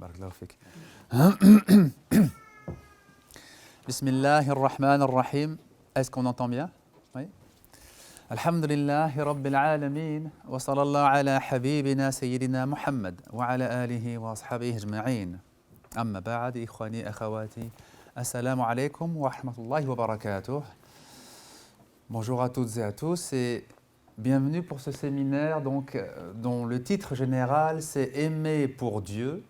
Barakallahu fik. Bismillahirrahmanirrahim. Est-ce qu'on entend bien? Oui. Alhamdulillahi Rabbil Alamin. Wa sallallahu ala habibina Sayyidina Muhammad wa ala alihi wa ashabihi ajma'in. Amma ba'd, ikhwani, akhawati. Assalamu alaikum wa rahmatullahi wa barakatuh. Bonjour à toutes et à tous et bienvenue pour ce séminaire dont le titre général c'est Aimer pour Dieu.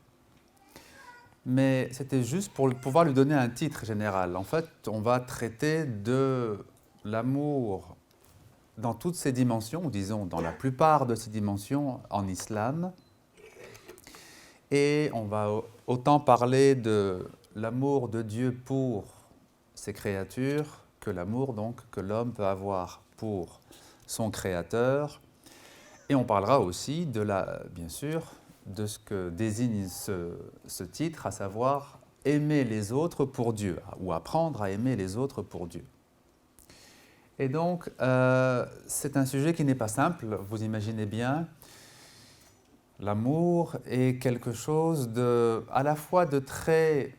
Mais c'était juste pour pouvoir lui donner un titre général. En fait, on va traiter de l'amour dans toutes ses dimensions, ou disons dans la plupart de ses dimensions en islam. Et on va autant parler de l'amour de Dieu pour ses créatures que l'amour donc que l'homme peut avoir pour son créateur. Et on parlera aussi bien sûr, de ce que désigne ce titre, à savoir aimer les autres pour Dieu, ou apprendre à aimer les autres pour Dieu. Et donc, c'est un sujet qui n'est pas simple, vous imaginez bien. L'amour est quelque chose à la fois de très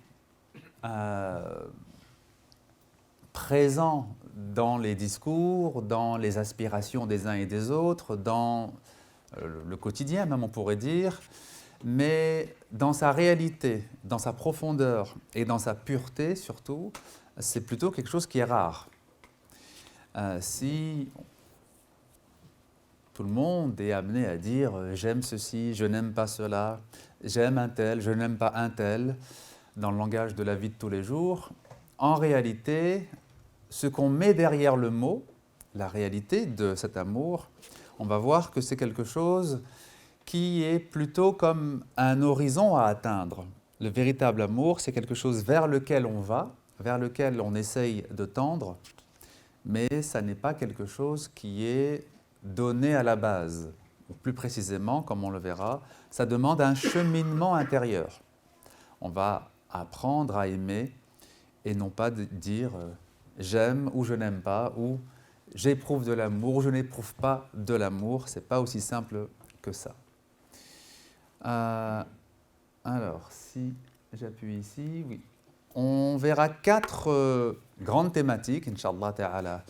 présent dans les discours, dans les aspirations des uns et des autres, dans le quotidien même on pourrait dire, mais dans sa réalité, dans sa profondeur et dans sa pureté surtout, c'est plutôt quelque chose qui est rare. Si tout le monde est amené à dire « j'aime ceci, je n'aime pas cela, j'aime un tel, je n'aime pas un tel », dans le langage de la vie de tous les jours, en réalité, ce qu'on met derrière le mot, la réalité de cet amour, on va voir que c'est quelque chose qui est plutôt comme un horizon à atteindre. Le véritable amour, c'est quelque chose vers lequel on va, vers lequel on essaye de tendre, mais ça n'est pas quelque chose qui est donné à la base. Ou plus précisément, comme on le verra, ça demande un cheminement intérieur. On va apprendre à aimer et non pas dire j'aime ou je n'aime pas, ou j'éprouve de l'amour ou je n'éprouve pas de l'amour. Ce n'est pas aussi simple que ça. Alors, si j'appuie ici, oui. On verra 4 grandes thématiques, Inch'Allah Ta'ala,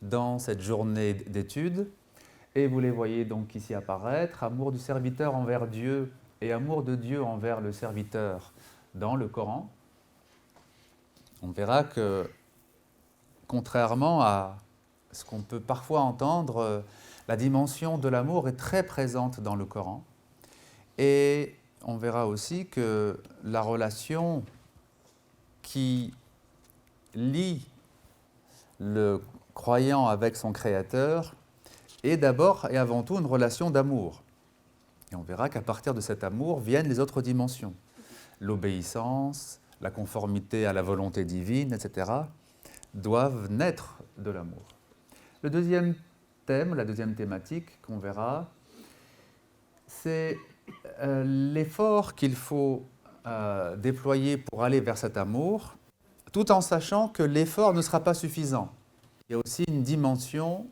dans cette journée d'études. Et vous les voyez donc ici apparaître. Amour du serviteur envers Dieu et amour de Dieu envers le serviteur dans le Coran. On verra que, contrairement à ce qu'on peut parfois entendre, la dimension de l'amour est très présente dans le Coran. Et on verra aussi que la relation qui lie le croyant avec son Créateur est d'abord et avant tout une relation d'amour. Et on verra qu'à partir de cet amour viennent les autres dimensions. L'obéissance, la conformité à la volonté divine, etc., doivent naître de l'amour. Le deuxième thème, la deuxième thématique qu'on verra, c'est l'effort qu'il faut déployer pour aller vers cet amour, tout en sachant que l'effort ne sera pas suffisant. Il y a aussi une dimension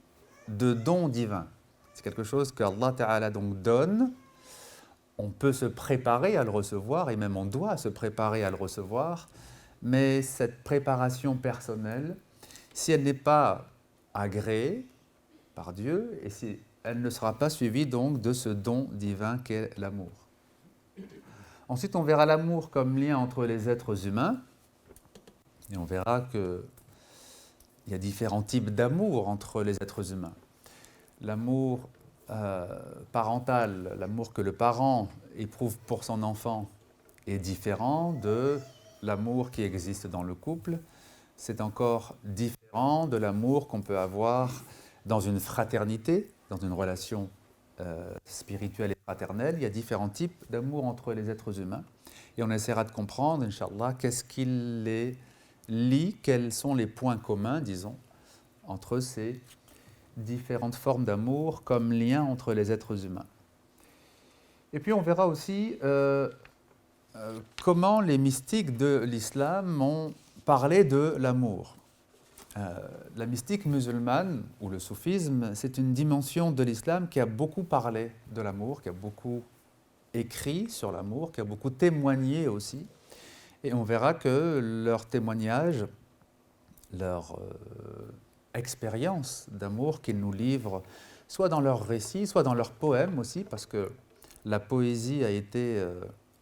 de don divin. C'est quelque chose que Allah Ta'ala donc donne. On peut se préparer à le recevoir, et même on doit se préparer à le recevoir, mais cette préparation personnelle, si elle n'est pas agréée par Dieu, et si elle ne sera pas suivie donc de ce don divin qu'est l'amour. Ensuite, on verra l'amour comme lien entre les êtres humains, et on verra qu'il y a différents types d'amour entre les êtres humains. L'amour parental, l'amour que le parent éprouve pour son enfant est différent de l'amour qui existe dans le couple. C'est encore différent de l'amour qu'on peut avoir dans une fraternité, dans une relation spirituelle et fraternelle. Il y a différents types d'amour entre les êtres humains. Et on essaiera de comprendre, Inch'Allah, qu'est-ce qui les lie, quels sont les points communs, disons, entre ces différentes formes d'amour comme lien entre les êtres humains. Et puis on verra aussi comment les mystiques de l'islam ont parlé de l'amour. La mystique musulmane, ou le soufisme, c'est une dimension de l'islam qui a beaucoup parlé de l'amour, qui a beaucoup écrit sur l'amour, qui a beaucoup témoigné aussi. Et on verra que leur témoignage, leur expérience d'amour qu'ils nous livrent, soit dans leurs récits, soit dans leurs poèmes aussi, parce que la poésie a été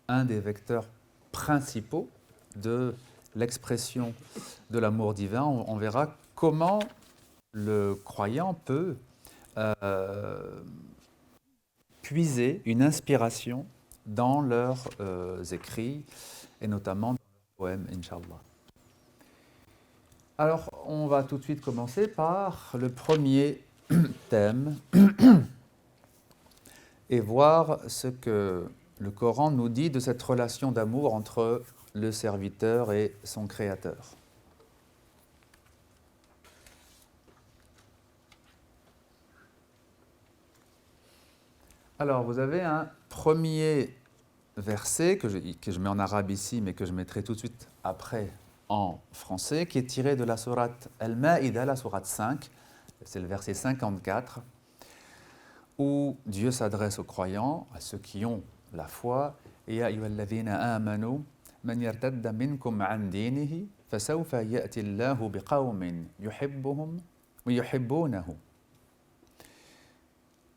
un des vecteurs principaux de l'expression de l'amour divin. On verra comment le croyant peut puiser une inspiration dans leurs écrits, et notamment dans leurs poèmes, Inch'Allah. Alors, on va tout de suite commencer par le premier thème et voir ce que le Coran nous dit de cette relation d'amour entre le serviteur et son créateur. Alors, vous avez un premier verset que je mets en arabe ici, mais que je mettrai tout de suite après en français, qui est tiré de la sourate Al-Ma'ida, la sourate 5, c'est le verset 54, où Dieu s'adresse aux croyants, à ceux qui ont la foi, et Ya ayyuhalladhina amanu man yartadda minkum an dinihi fasawfa ya'ti Allahu biqawmin yuhibbuhum wa yuhibbunahu.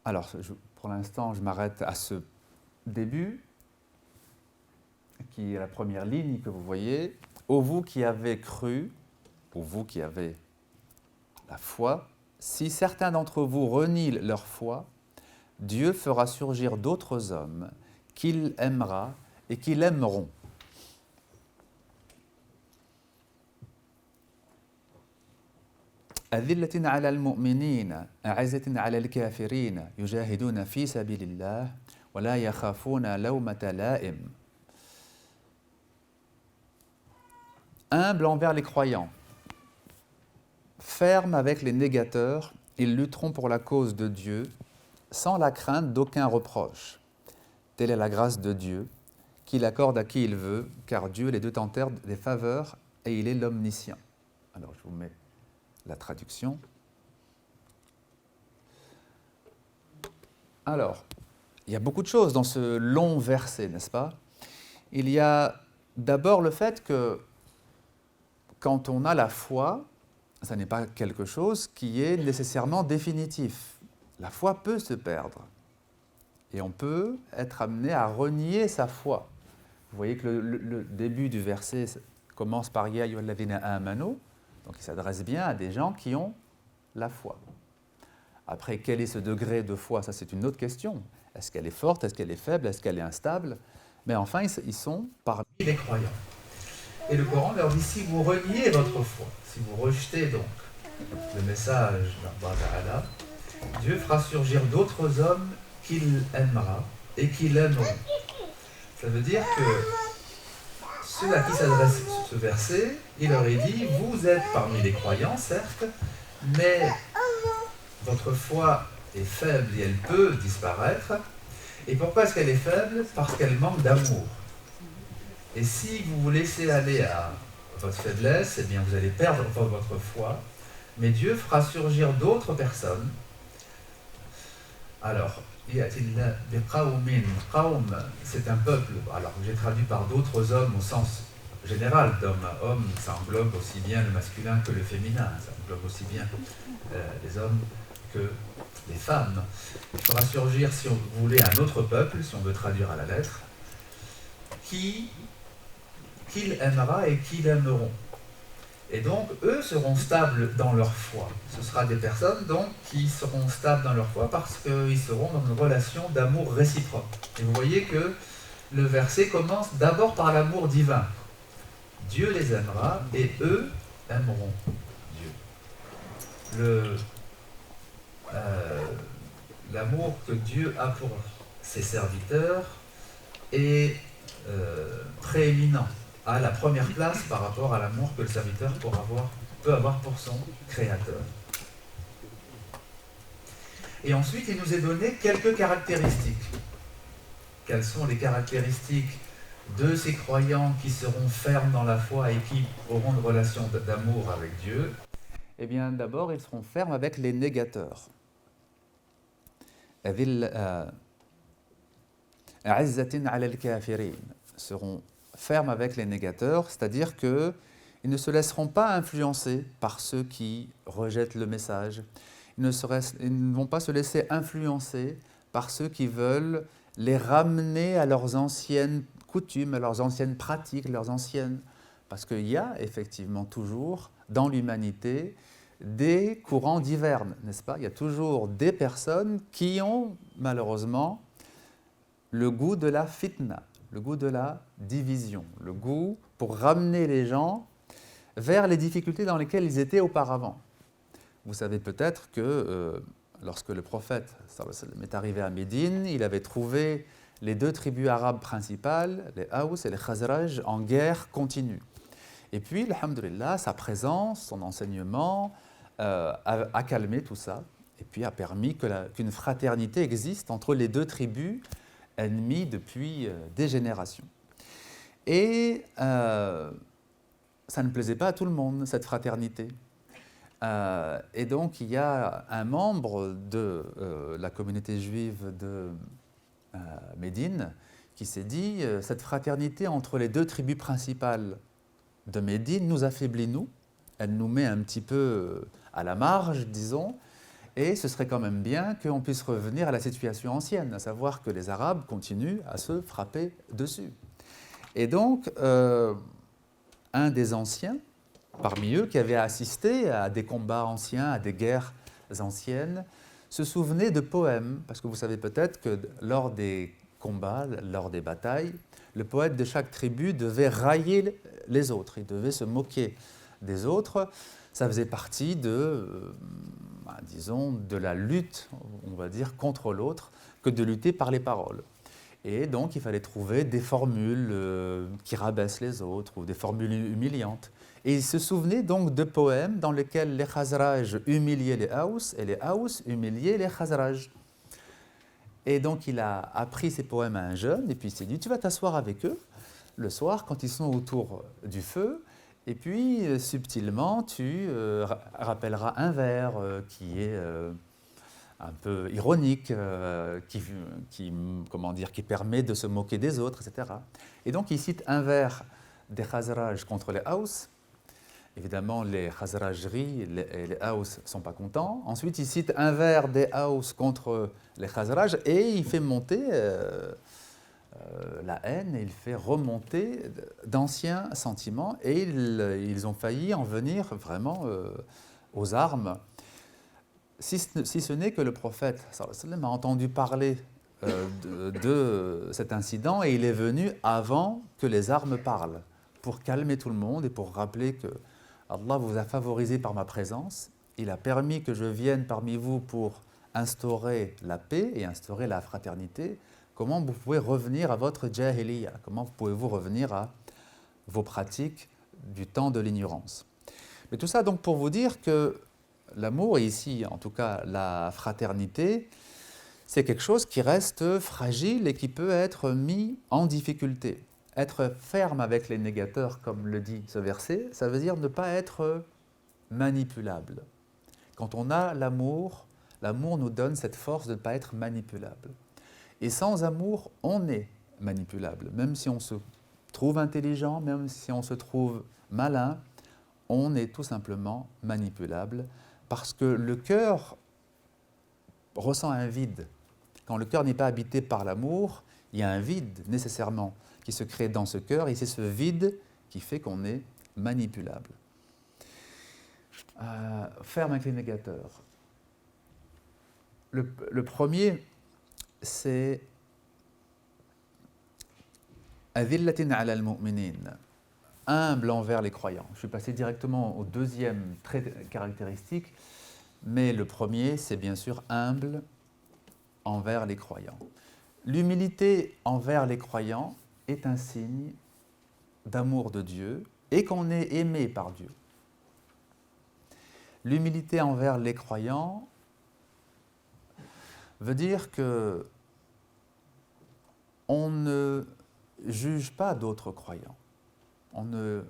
Alors, pour l'instant, je m'arrête à ce début, qui est la première ligne que vous voyez. Ô vous qui avez cru, ô vous qui avez la foi, si certains d'entre vous renient leur foi, Dieu fera surgir d'autres hommes qu'il aimera et qui l'aimeront. أذلة على المؤمنين أعزة على الكافرين يجاهدون في سبيل الله ولا يخافون لومة لائم. Humble envers les croyants, ferme avec les négateurs, ils lutteront pour la cause de Dieu sans la crainte d'aucun reproche. Telle est la grâce de Dieu, qu'il accorde à qui il veut, car Dieu est le détenteur des faveurs et il est l'omniscient. Alors je vous mets la traduction. Alors, il y a beaucoup de choses dans ce long verset, n'est-ce pas? Il y a d'abord le fait que quand on a la foi, ça n'est pas quelque chose qui est nécessairement définitif. La foi peut se perdre et on peut être amené à renier sa foi. Vous voyez que le début du verset commence par Ya ayyuhalladhina amanu, donc il s'adresse bien à des gens qui ont la foi. Après, quel est ce degré de foi? Ça, c'est une autre question. Est-ce qu'elle est forte? Est-ce qu'elle est faible? Est-ce qu'elle est instable? Mais enfin, ils sont parmi les croyants. Et le Coran leur dit, si vous reniez votre foi, si vous rejetez donc le message d'Allah Ta'ala, Dieu fera surgir d'autres hommes qu'il aimera et qui l'aimeront. Ça veut dire que ceux à qui s'adresse ce verset, il leur est dit, vous êtes parmi les croyants, certes, mais votre foi est faible et elle peut disparaître. Et pourquoi est-ce qu'elle est faible? Parce qu'elle manque d'amour. Et si vous vous laissez aller à votre faiblesse, eh bien vous allez perdre votre foi. Mais Dieu fera surgir d'autres personnes. Alors, Qawm, c'est un peuple. Alors, j'ai traduit par d'autres hommes au sens général d'homme. Homme, ça englobe aussi bien le masculin que le féminin. Ça englobe aussi bien les hommes que les femmes. Il fera surgir, si vous voulez, un autre peuple, si on veut traduire à la lettre, qu'il aimera et qui l'aimeront. Et donc, eux seront stables dans leur foi. Ce sera des personnes donc qui seront stables dans leur foi parce qu'ils seront dans une relation d'amour réciproque. Et vous voyez que le verset commence d'abord par l'amour divin. Dieu les aimera et eux aimeront Dieu. L'amour que Dieu a pour ses serviteurs est prééminent, à la première place par rapport à l'amour que le serviteur peut avoir pour son créateur. Et ensuite, il nous est donné quelques caractéristiques. Quelles sont les caractéristiques de ces croyants qui seront fermes dans la foi et qui auront une relation d'amour avec Dieu? Eh bien, d'abord, ils seront fermes avec les négateurs. 'azzatin 'ala al-kafirin, seront fermes avec les négateurs, c'est-à-dire qu'ils ne se laisseront pas influencer par ceux qui rejettent le message. Ils ne vont pas se laisser influencer par ceux qui veulent les ramener à leurs anciennes coutumes, à leurs anciennes pratiques, leurs anciennes... Parce qu'il y a effectivement toujours dans l'humanité des courants divers, n'est-ce pas? Il y a toujours des personnes qui ont malheureusement le goût de la fitna, le goût de la division, le goût pour ramener les gens vers les difficultés dans lesquelles ils étaient auparavant. Vous savez peut-être que lorsque le prophète sallallahu alayhi wa sallam est arrivé à Médine, il avait trouvé les deux tribus arabes principales, les Aous et les Khazraj, en guerre continue. Et puis, alhamdoulilah, sa présence, son enseignement a calmé tout ça et puis a permis qu'une fraternité existe entre les deux tribus ennemies depuis des générations. Et ça ne plaisait pas à tout le monde, cette fraternité. Et donc, il y a un membre de la communauté juive de Médine qui s'est dit cette fraternité entre les deux tribus principales de Médine nous affaiblit, nous. Elle nous met un petit peu à la marge, disons, et ce serait quand même bien qu'on puisse revenir à la situation ancienne, à savoir que les Arabes continuent à se frapper dessus. Et donc, un des anciens, parmi eux, qui avait assisté à des combats anciens, à des guerres anciennes, se souvenait de poèmes, parce que vous savez peut-être que lors des combats, lors des batailles, le poète de chaque tribu devait railler les autres, il devait se moquer des autres. Ça faisait partie disons, de la lutte, on va dire, contre l'autre, que de lutter par les paroles. Et donc, il fallait trouver des formules qui rabaissent les autres ou des formules humiliantes. Et il se souvenait donc de poèmes dans lesquels les Khazraj humiliaient les Aous et les Aous humiliaient les Khazraj. Et donc, il a appris ces poèmes à un jeune et puis il s'est dit, tu vas t'asseoir avec eux le soir quand ils sont autour du feu et puis subtilement, tu rappelleras un vers qui est un peu ironique, qui permet de se moquer des autres, etc. Et donc, il cite un vers des Khazraj contre les Aous. Évidemment, les Khazraj rient et les Aous ne sont pas contents. Ensuite, il cite un vers des Aous contre les Khazraj et il fait monter la haine, et il fait remonter d'anciens sentiments et ils ont failli en venir vraiment aux armes. Si ce n'est que le prophète sallallahu alayhi wa sallam a entendu parler de cet incident et il est venu avant que les armes parlent pour calmer tout le monde et pour rappeler que Allah vous a favorisé par ma présence, il a permis que je vienne parmi vous pour instaurer la paix et instaurer la fraternité. Comment vous pouvez revenir à votre jahiliya? Comment pouvez-vous revenir à vos pratiques du temps de l'ignorance? Mais tout ça donc pour vous dire que l'amour, et ici en tout cas la fraternité, c'est quelque chose qui reste fragile et qui peut être mis en difficulté. Être ferme avec les négateurs, comme le dit ce verset, ça veut dire ne pas être manipulable. Quand on a l'amour, l'amour nous donne cette force de ne pas être manipulable. Et sans amour, on est manipulable. Même si on se trouve intelligent, même si on se trouve malin, on est tout simplement manipulable parce que le cœur ressent un vide. Quand le cœur n'est pas habité par l'amour, il y a un vide nécessairement qui se crée dans ce cœur et c'est ce vide qui fait qu'on est manipulable. Ferme avec les négateurs. Le premier, c'est Adillatin ala al-mu'minin, humble envers les croyants. Je suis passé directement au deuxième trait caractéristique, mais le premier, c'est bien sûr humble envers les croyants. L'humilité envers les croyants est un signe d'amour de Dieu et qu'on est aimé par Dieu. L'humilité envers les croyants veut dire que on ne juge pas d'autres croyants. On ne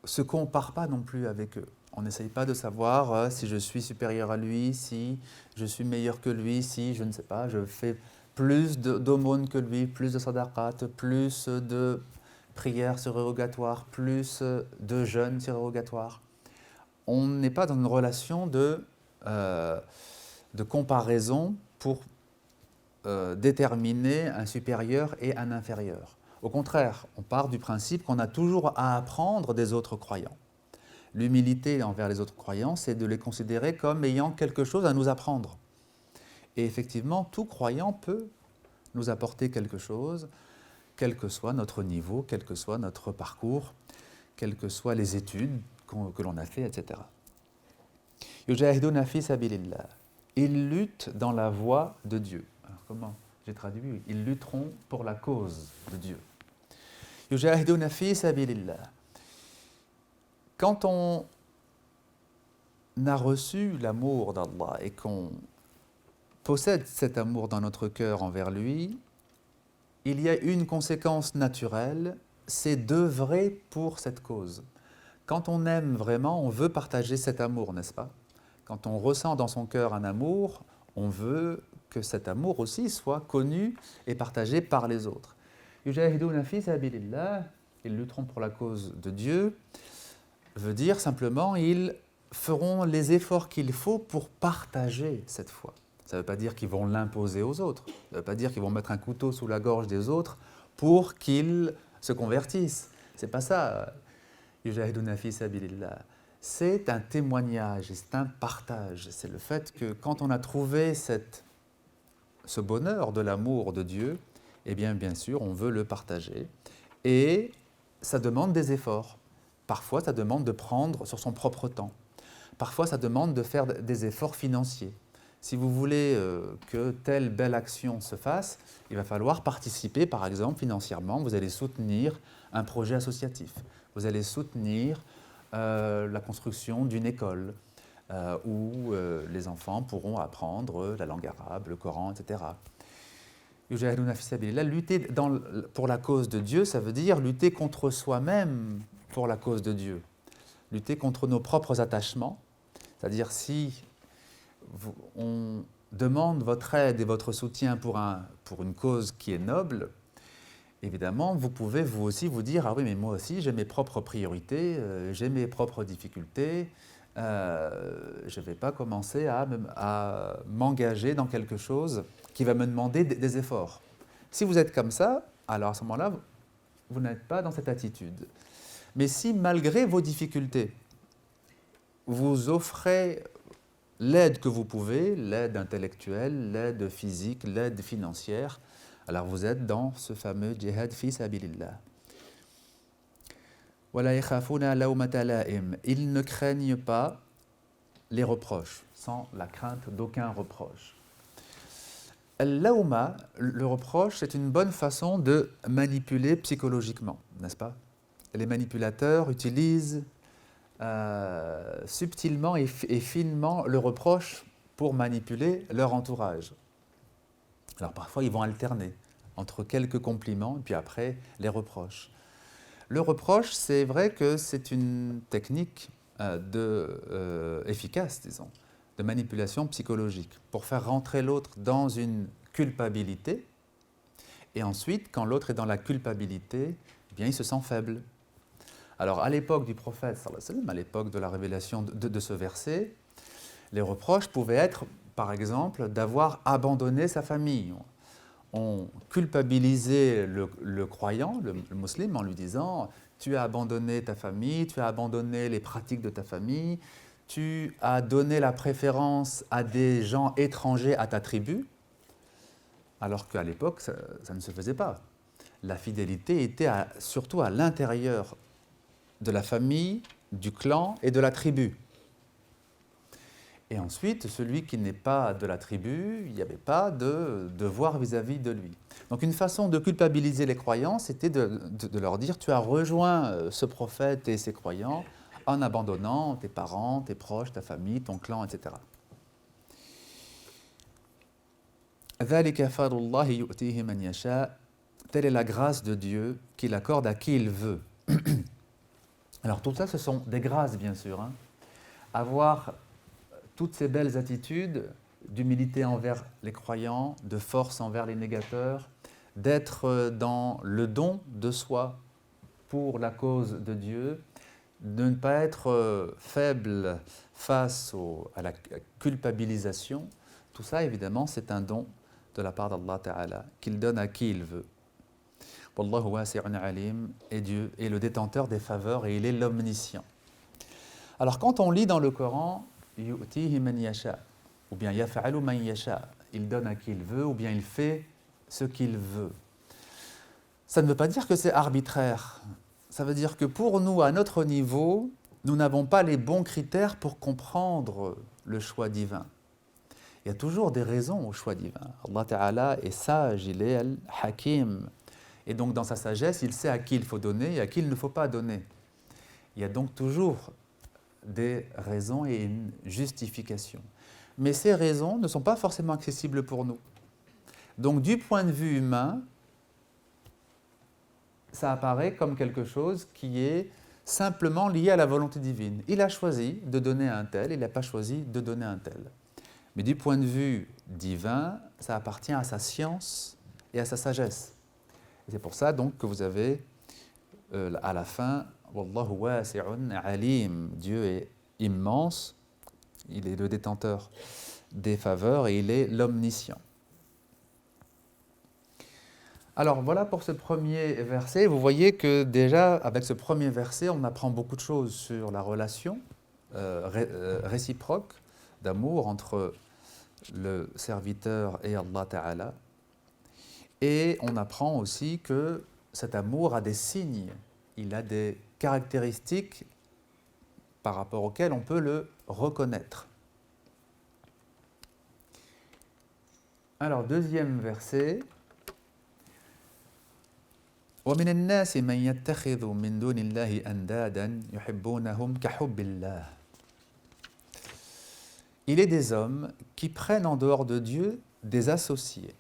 se compare pas non plus avec eux. On n'essaye pas de savoir si je suis supérieur à lui, si je suis meilleur que lui, si je ne sais pas, je fais plus d'aumônes que lui, plus de sadaqat, plus de prières surérogatoires, plus de jeûnes surérogatoires. On n'est pas dans une relation de comparaison pour déterminer un supérieur et un inférieur. Au contraire, on part du principe qu'on a toujours à apprendre des autres croyants. L'humilité envers les autres croyants, c'est de les considérer comme ayant quelque chose à nous apprendre. Et effectivement, tout croyant peut nous apporter quelque chose, quel que soit notre niveau, quel que soit notre parcours, quelles que soient les études que l'on a fait, etc. Yujahiduna fi sabilillah. Ils luttent dans la voie de Dieu. Alors comment j'ai traduit? Ils lutteront pour la cause de Dieu. Yujahiduna fi sabilillah. Quand on a reçu l'amour d'Allah et qu'on possède cet amour dans notre cœur envers lui, il y a une conséquence naturelle, c'est d'œuvrer pour cette cause. Quand on aime vraiment, on veut partager cet amour, n'est-ce pas? Quand on ressent dans son cœur un amour, on veut que cet amour aussi soit connu et partagé par les autres. Yujahiduna fi sabilillah, ils lutteront pour la cause de Dieu, veut dire simplement ils feront les efforts qu'il faut pour partager cette foi. Ça ne veut pas dire qu'ils vont l'imposer aux autres. Ça ne veut pas dire qu'ils vont mettre un couteau sous la gorge des autres pour qu'ils se convertissent. C'est pas ça. Yujahiduna fi sabilillah. C'est un témoignage, c'est un partage. C'est le fait que quand on a trouvé ce bonheur de l'amour de Dieu, eh bien sûr, on veut le partager. Et ça demande des efforts. Parfois, ça demande de prendre sur son propre temps. Parfois, ça demande de faire des efforts financiers. Si vous voulez que telle belle action se fasse, il va falloir participer, par exemple, financièrement. Vous allez soutenir un projet associatif. Vous allez soutenir la construction d'une école où les enfants pourront apprendre la langue arabe, le Coran, etc. Yujahiduna fi sabilillah, lutter pour la cause de Dieu, ça veut dire lutter contre soi-même pour la cause de Dieu. Lutter contre nos propres attachements, c'est-à-dire si on demande votre aide et votre soutien pour une cause qui est noble, évidemment, vous pouvez vous aussi vous dire « Ah oui, mais moi aussi, j'ai mes propres priorités, j'ai mes propres difficultés, je ne vais pas commencer à m'engager dans quelque chose qui va me demander des efforts. » Si vous êtes comme ça, alors à ce moment-là, vous n'êtes pas dans cette attitude. Mais si, malgré vos difficultés, vous offrez l'aide que vous pouvez, l'aide intellectuelle, l'aide physique, l'aide financière, alors vous êtes dans ce fameux jihad fi sabilillah. Wala yakhafuna lawmata la'im. Ils ne craignent pas les reproches, sans la crainte d'aucun reproche. Al-lawma, le reproche, c'est une bonne façon de manipuler psychologiquement, n'est-ce pas? Les manipulateurs utilisent subtilement et finement le reproche pour manipuler leur entourage. Alors parfois, ils vont alterner entre quelques compliments et puis après les reproches. Le reproche, c'est vrai que c'est une technique efficace, disons, de manipulation psychologique pour faire rentrer l'autre dans une culpabilité et ensuite, quand l'autre est dans la culpabilité, eh bien, il se sent faible. Alors, à l'époque du prophète, sallallahu alayhi wa sallam, à l'époque de la révélation de ce verset, les reproches pouvaient être, par exemple, d'avoir abandonné sa famille. On culpabilisait le croyant, le musulman, en lui disant « Tu as abandonné ta famille, tu as abandonné les pratiques de ta famille, tu as donné la préférence à des gens étrangers à ta tribu. » Alors qu'à l'époque, ça ne se faisait pas. La fidélité était surtout à l'intérieur de la famille, du clan et de la tribu. Et ensuite, celui qui n'est pas de la tribu, il n'y avait pas de devoir vis-à-vis de lui. Donc une façon de culpabiliser les croyants, c'était de leur dire « Tu as rejoint ce prophète et ses croyants en abandonnant tes parents, tes proches, ta famille, ton clan, etc. » Telle est la grâce de Dieu qu'il accorde à qui il veut. Alors tout ça, ce sont des grâces, bien sûr. Avoir toutes ces belles attitudes, d'humilité envers les croyants, de force envers les négateurs, d'être dans le don de soi pour la cause de Dieu, de ne pas être faible face à la culpabilisation. Tout ça, évidemment, c'est un don de la part d'Allah Ta'ala, qu'il donne à qui il veut. Wallahu wasi'un alim, et Dieu est le détenteur des faveurs et il est l'omniscient. Alors quand on lit dans le Coran, yu'tihi man yasha, ou bien yaf'alu man yasha, il donne à qui il veut, ou bien il fait ce qu'il veut. Ça ne veut pas dire que c'est arbitraire. Ça veut dire que pour nous, à notre niveau, nous n'avons pas les bons critères pour comprendre le choix divin. Il y a toujours des raisons au choix divin. Allah Ta'ala est sage, il est al-Hakim. Et donc dans sa sagesse, il sait à qui il faut donner et à qui il ne faut pas donner. Il y a donc toujours des raisons et une justification. Mais ces raisons ne sont pas forcément accessibles pour nous. Donc du point de vue humain, ça apparaît comme quelque chose qui est simplement lié à la volonté divine. Il a choisi de donner à un tel, il n'a pas choisi de donner à un tel. Mais du point de vue divin, ça appartient à sa science et à sa sagesse. Et c'est pour ça donc que vous avez à la fin Wallahu wasi'un alim. Dieu est immense, il est le détenteur des faveurs et il est l'omniscient. Alors voilà pour ce premier verset. Vous voyez que déjà avec ce premier verset, on apprend beaucoup de choses sur la relation réciproque d'amour entre le serviteur et Allah Ta'ala. Et on apprend aussi que cet amour a des signes, il a des caractéristiques par rapport auxquelles on peut le reconnaître. Alors, deuxième verset. وَمِنَ النَّاسِ مَنْ يَتَّخِذُ مِنْ دُونِ اللَّهِ أَنْدَادًا يُحِبُّونَهُمْ كَحُبِّ اللَّهِ. Il est des hommes qui prennent en dehors de Dieu des associés,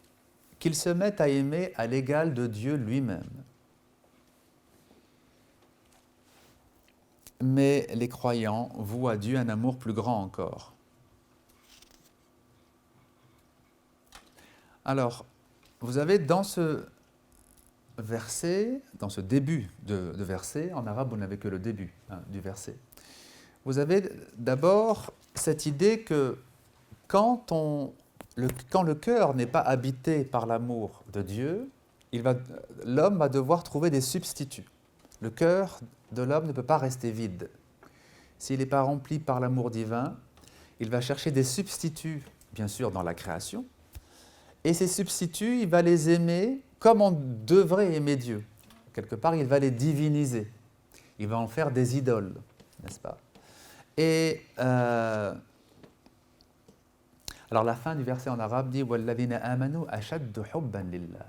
qu'ils se mettent à aimer à l'égal de Dieu lui-même. Mais les croyants vouent à Dieu un amour plus grand encore. Alors, vous avez dans ce verset, dans ce début de verset, en arabe vous n'avez que le début du verset, vous avez d'abord cette idée que quand le cœur n'est pas habité par l'amour de Dieu, l'homme va devoir trouver des substituts. Le cœur de l'homme ne peut pas rester vide. S'il n'est pas rempli par l'amour divin, il va chercher des substituts, bien sûr, dans la création. Et ces substituts, il va les aimer comme on devrait aimer Dieu. Quelque part, il va les diviniser. Il va en faire des idoles, n'est-ce pas? Et alors la fin du verset en arabe dit « وَالَّذِينَ آمَنُوا أَشَدُّ حُبًّا لِلَّهِ »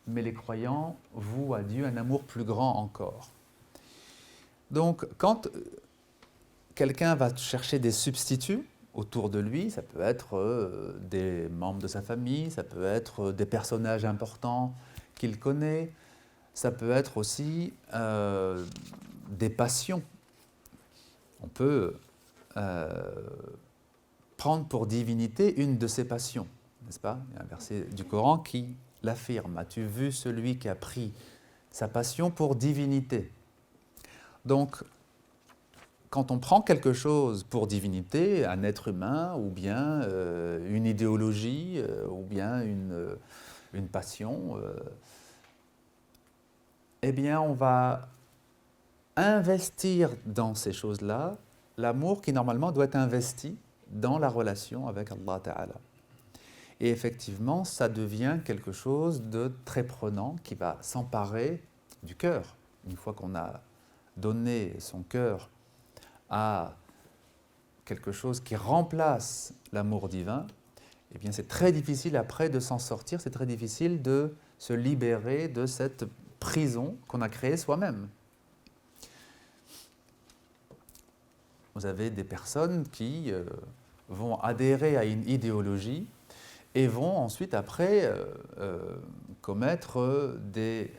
Mais les croyants vouent à Dieu un amour plus grand encore. Donc, quand quelqu'un va chercher des substituts autour de lui, ça peut être des membres de sa famille, ça peut être des personnages importants qu'il connaît, ça peut être aussi des passions. On peut prendre pour divinité une de ses passions, n'est-ce pas? Il y a un verset du Coran qui l'affirme. As-tu vu celui qui a pris sa passion pour divinité? Donc, quand on prend quelque chose pour divinité, un être humain, ou bien une idéologie, ou bien une passion, eh bien, on va investir dans ces choses-là l'amour qui normalement doit être investi dans la relation avec Allah Ta'ala. Et effectivement, ça devient quelque chose de très prenant qui va s'emparer du cœur. Une fois qu'on a donné son cœur à quelque chose qui remplace l'amour divin, eh bien c'est très difficile après de s'en sortir, c'est très difficile de se libérer de cette prison qu'on a créée soi-même. Vous avez des personnes qui vont adhérer à une idéologie et vont ensuite après commettre des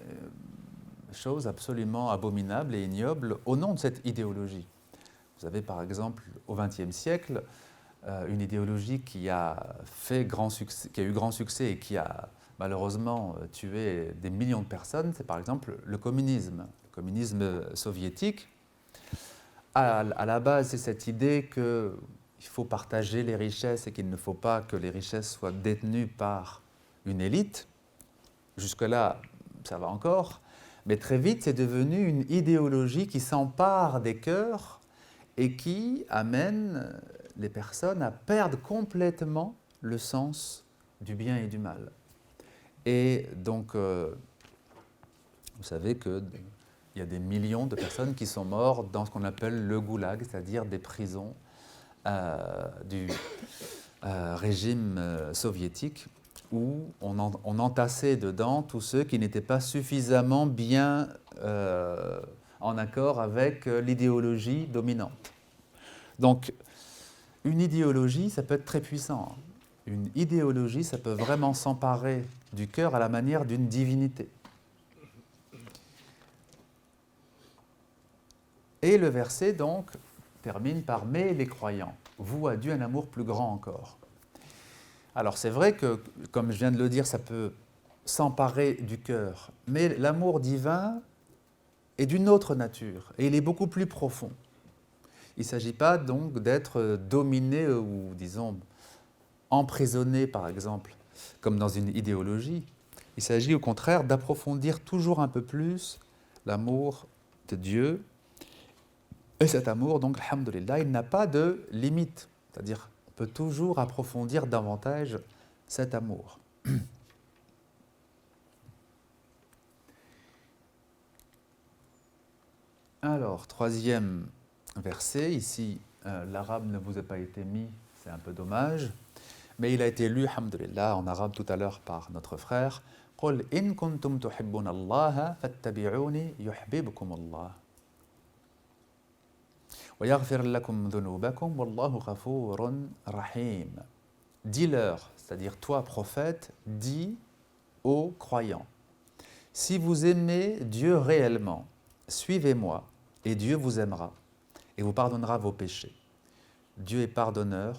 choses absolument abominables et ignobles au nom de cette idéologie. Vous avez par exemple au XXe siècle une idéologie qui a eu grand succès et qui a malheureusement tué des millions de personnes, c'est par exemple le communisme soviétique. À la base, c'est cette idée qu'il faut partager les richesses et qu'il ne faut pas que les richesses soient détenues par une élite. Jusque-là, ça va encore. Mais très vite, c'est devenu une idéologie qui s'empare des cœurs et qui amène les personnes à perdre complètement le sens du bien et du mal. Et donc, vous savez qu'il y a des millions de personnes qui sont mortes dans ce qu'on appelle le goulag, c'est-à-dire des prisons du régime soviétique, où on entassait dedans tous ceux qui n'étaient pas suffisamment bien en accord avec l'idéologie dominante. Donc, une idéologie, ça peut être très puissant. Une idéologie, ça peut vraiment s'emparer du cœur à la manière d'une divinité. Et le verset, donc, termine par « Mais les croyants, vouent à Dieu un amour plus grand encore ». Alors, c'est vrai que, comme je viens de le dire, ça peut s'emparer du cœur, mais l'amour divin est d'une autre nature, et il est beaucoup plus profond. Il ne s'agit pas donc d'être dominé ou, disons, emprisonné, par exemple, comme dans une idéologie. Il s'agit au contraire d'approfondir toujours un peu plus l'amour de Dieu. Et cet amour, donc, alhamdoulilah, il n'a pas de limite. C'est-à-dire, on peut toujours approfondir davantage cet amour. Alors, troisième verset, ici, l'arabe ne vous a pas été mis, c'est un peu dommage, mais il a été lu, alhamdoulilah, en arabe tout à l'heure par notre frère. « Qul in kuntum tuhibbuna Allah, fattabi'uni yuhbibkum Allah. Wa yaghfir lakum dhunubakum, wallahu ghafurun rahim. » Dis-leur, c'est-à-dire toi, prophète, dis aux croyants, si vous aimez Dieu réellement, suivez-moi, et Dieu vous aimera, et vous pardonnera vos péchés. Dieu est pardonneur.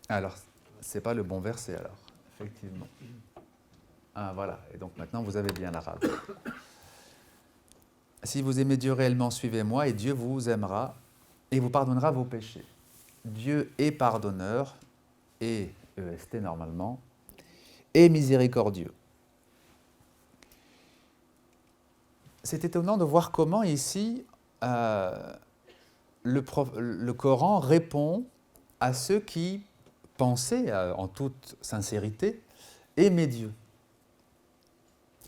Alors, ce n'est pas le bon verset alors, effectivement. Ah voilà, et donc maintenant vous avez bien l'arabe. Si vous aimez Dieu réellement, suivez-moi, et Dieu vous aimera, et vous pardonnera vos péchés. Dieu est pardonneur, et EST normalement, et miséricordieux. C'est étonnant de voir comment ici le Coran répond à ceux qui pensaient en toute sincérité aimer Dieu.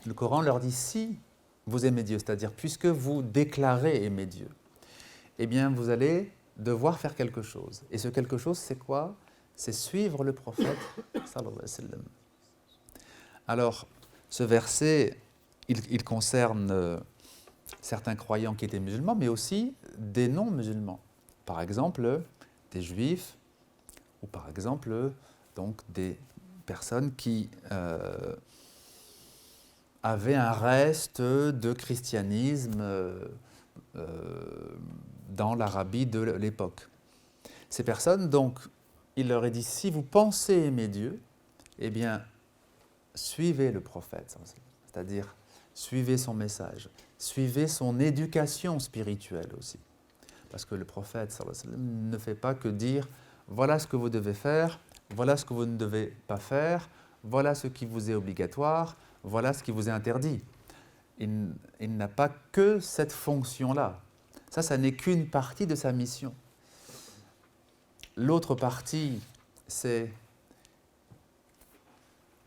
Le Coran leur dit si vous aimez Dieu, c'est-à-dire puisque vous déclarez aimer Dieu, eh bien vous allez devoir faire quelque chose. Et ce quelque chose, c'est quoi? C'est suivre le prophète sallallahu alayhi wa sallam. Alors, ce verset, il concerne certains croyants qui étaient musulmans, mais aussi des non-musulmans. Par exemple, des juifs, ou par exemple, donc, des personnes qui avaient un reste de christianisme dans l'Arabie de l'époque. Ces personnes, donc, il leur est dit, si vous pensez aimer Dieu, eh bien, suivez le prophète, c'est-à-dire suivez son message, suivez son éducation spirituelle aussi. Parce que le prophète sallallahu alayhi wa sallam ne fait pas que dire voilà ce que vous devez faire, voilà ce que vous ne devez pas faire, voilà ce qui vous est obligatoire, voilà ce qui vous est interdit. Il n'a pas que cette fonction-là. Ça n'est qu'une partie de sa mission. L'autre partie, c'est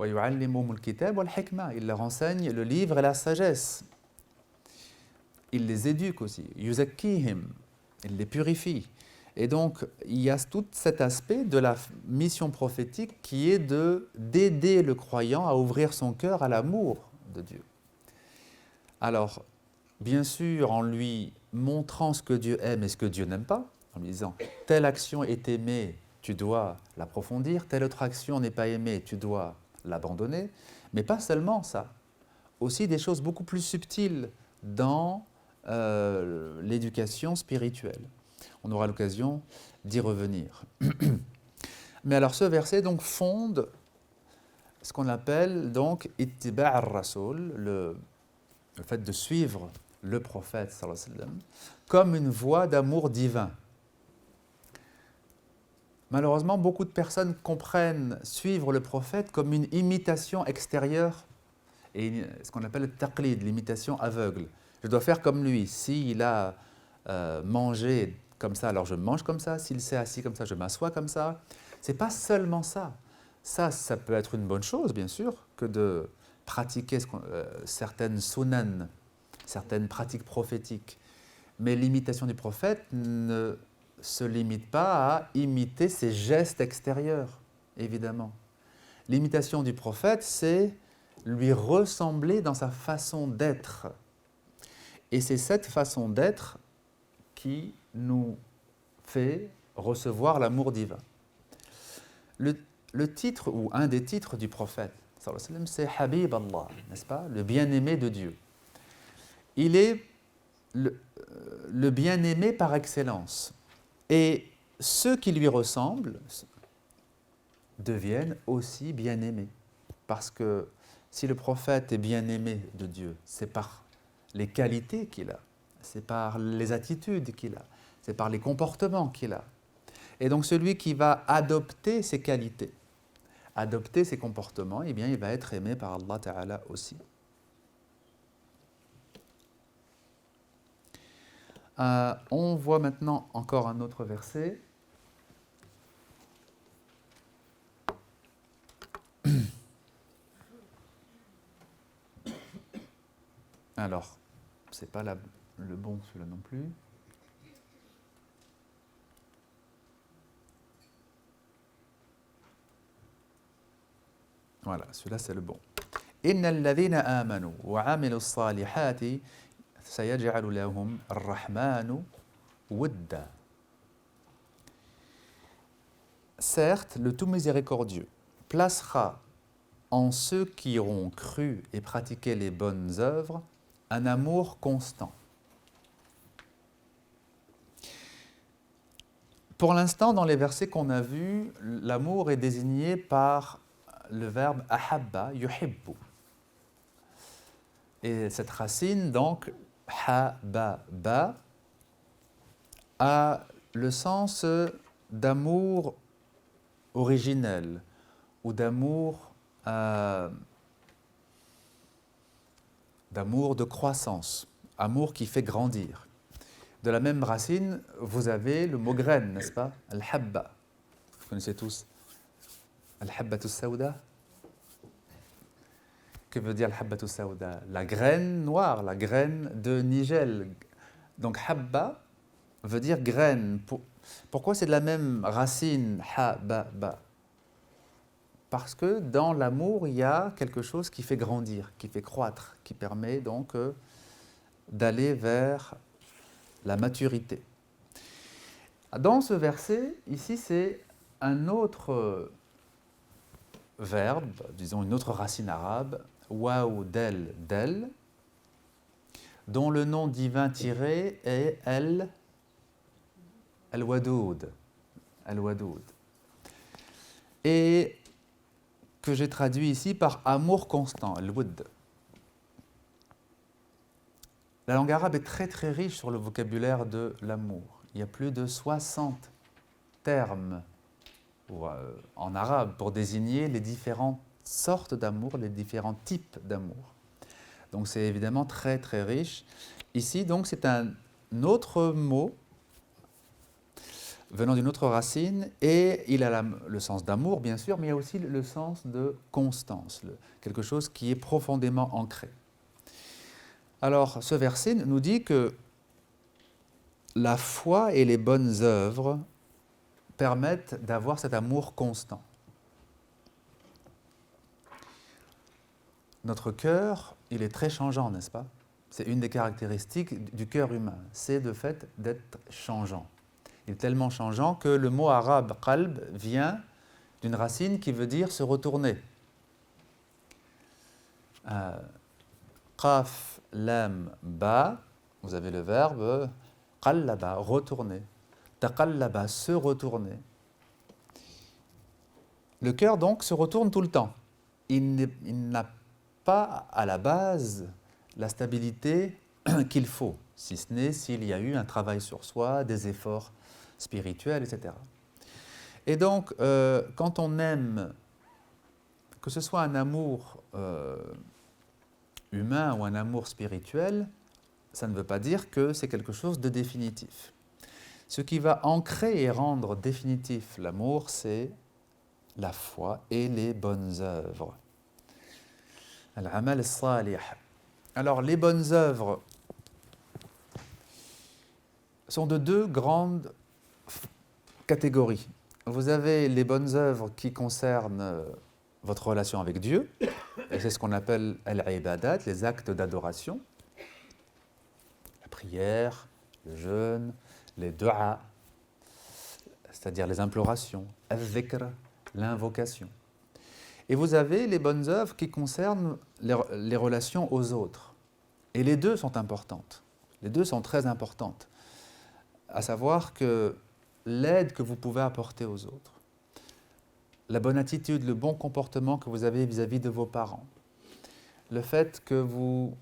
il leur enseigne le livre et la sagesse. Il les éduque aussi. Yuzakkihim, il les purifie. Et donc, il y a tout cet aspect de la mission prophétique qui est d'aider le croyant à ouvrir son cœur à l'amour de Dieu. Alors, bien sûr, en lui montrant ce que Dieu aime et ce que Dieu n'aime pas, en lui disant « telle action est aimée, tu dois l'approfondir, telle autre action n'est pas aimée, tu dois l'abandonner », mais pas seulement ça, aussi des choses beaucoup plus subtiles dans l'éducation spirituelle. On aura l'occasion d'y revenir. Mais alors ce verset donc fonde ce qu'on appelle donc ittiba' ar-rasoul, le fait de suivre le prophète sallallahu alayhi wa sallam, comme une voie d'amour divin. Malheureusement, beaucoup de personnes comprennent suivre le prophète comme une imitation extérieure et ce qu'on appelle le taqlid, l'imitation aveugle. Je dois faire comme lui. S'il a mangé comme ça, alors je mange comme ça. S'il s'est assis comme ça, je m'assois comme ça. Ce n'est pas seulement ça. Ça peut être une bonne chose, bien sûr, que de pratiquer certaines sunan, certaines pratiques prophétiques. Mais l'imitation du prophète ne se limite pas à imiter ses gestes extérieurs, évidemment. L'imitation du prophète, c'est lui ressembler dans sa façon d'être. Et c'est cette façon d'être qui nous fait recevoir l'amour divin. Le titre, ou un des titres du prophète, c'est Habib Allah, n'est-ce pas? Le bien-aimé de Dieu. Il est le bien-aimé par excellence. Et ceux qui lui ressemblent deviennent aussi bien-aimés. Parce que si le prophète est bien-aimé de Dieu, c'est par les qualités qu'il a, c'est par les attitudes qu'il a, c'est par les comportements qu'il a. Et donc celui qui va adopter ces qualités, adopter ces comportements, eh bien il va être aimé par Allah Ta'ala aussi. On voit maintenant encore un autre verset. Alors, c'est pas le bon celui-là non plus. Voilà, celui-là c'est le bon. Innal ladhina amanu wa 'amilus salihati sayaj'alu lahum ar-rahmanu wudda. Certes, le tout miséricordieux placera en ceux qui auront cru et pratiqué les bonnes œuvres un amour constant. Pour l'instant, dans les versets qu'on a vus, l'amour est désigné par le verbe ahabba, yuhibbu. Et cette racine, donc, hababa, a le sens d'amour originel ou d'amour de croissance, amour qui fait grandir. De la même racine, vous avez le mot graine, n'est-ce pas? Al-habba. Vous connaissez tous Al-habbatu sawda. Que veut dire Al-habbatu sawda? La graine noire, la graine de nigel. Donc habba veut dire graine. Pourquoi c'est de la même racine, ha-ba-ba? Parce que dans l'amour, il y a quelque chose qui fait grandir, qui fait croître, qui permet donc d'aller vers la maturité. Dans ce verset, ici, c'est un autre verbe, disons une autre racine arabe, waou del del, dont le nom divin tiré est al-wadoud. Al-wadoud. Et que j'ai traduit ici par amour constant, al-wud. La langue arabe est très très riche sur le vocabulaire de l'amour. Il y a plus de 60 termes en arabe pour désigner les différentes sortes d'amour, les différents types d'amour. Donc c'est évidemment très très riche. Ici donc c'est un autre mot venant d'une autre racine et il a le sens d'amour bien sûr, mais il y a aussi le sens de constance, quelque chose qui est profondément ancré. Alors, ce verset nous dit que la foi et les bonnes œuvres permettent d'avoir cet amour constant. Notre cœur, il est très changeant, n'est-ce pas? C'est une des caractéristiques du cœur humain, c'est le fait d'être changeant. Il est tellement changeant que le mot arabe « qalb » vient d'une racine qui veut dire se retourner. Qaf, lam, ba, Vous avez le verbe qallaba, retourner. Taqallaba, se retourner. Le cœur donc se retourne tout le temps. Il n'a pas à la base la stabilité qu'il faut, si ce n'est s'il y a eu un travail sur soi, des efforts spirituels, etc. Et donc, quand on aime, que ce soit un amour humain ou un amour spirituel, ça ne veut pas dire que c'est quelque chose de définitif. Ce qui va ancrer et rendre définitif l'amour, c'est la foi et les bonnes œuvres. Al-amal al-salih. Alors, les bonnes œuvres sont de deux grandes catégories. Vous avez les bonnes œuvres qui concernent votre relation avec Dieu, et c'est ce qu'on appelle al-ibadat, les actes d'adoration, la prière, le jeûne, les du'a, c'est-à-dire les implorations, al-dhikr, l'invocation. Et vous avez les bonnes œuvres qui concernent les relations aux autres. Et les deux sont importantes. Les deux sont très importantes. À savoir que l'aide que vous pouvez apporter aux autres, la bonne attitude, le bon comportement que vous avez vis-à-vis de vos parents, le fait que vous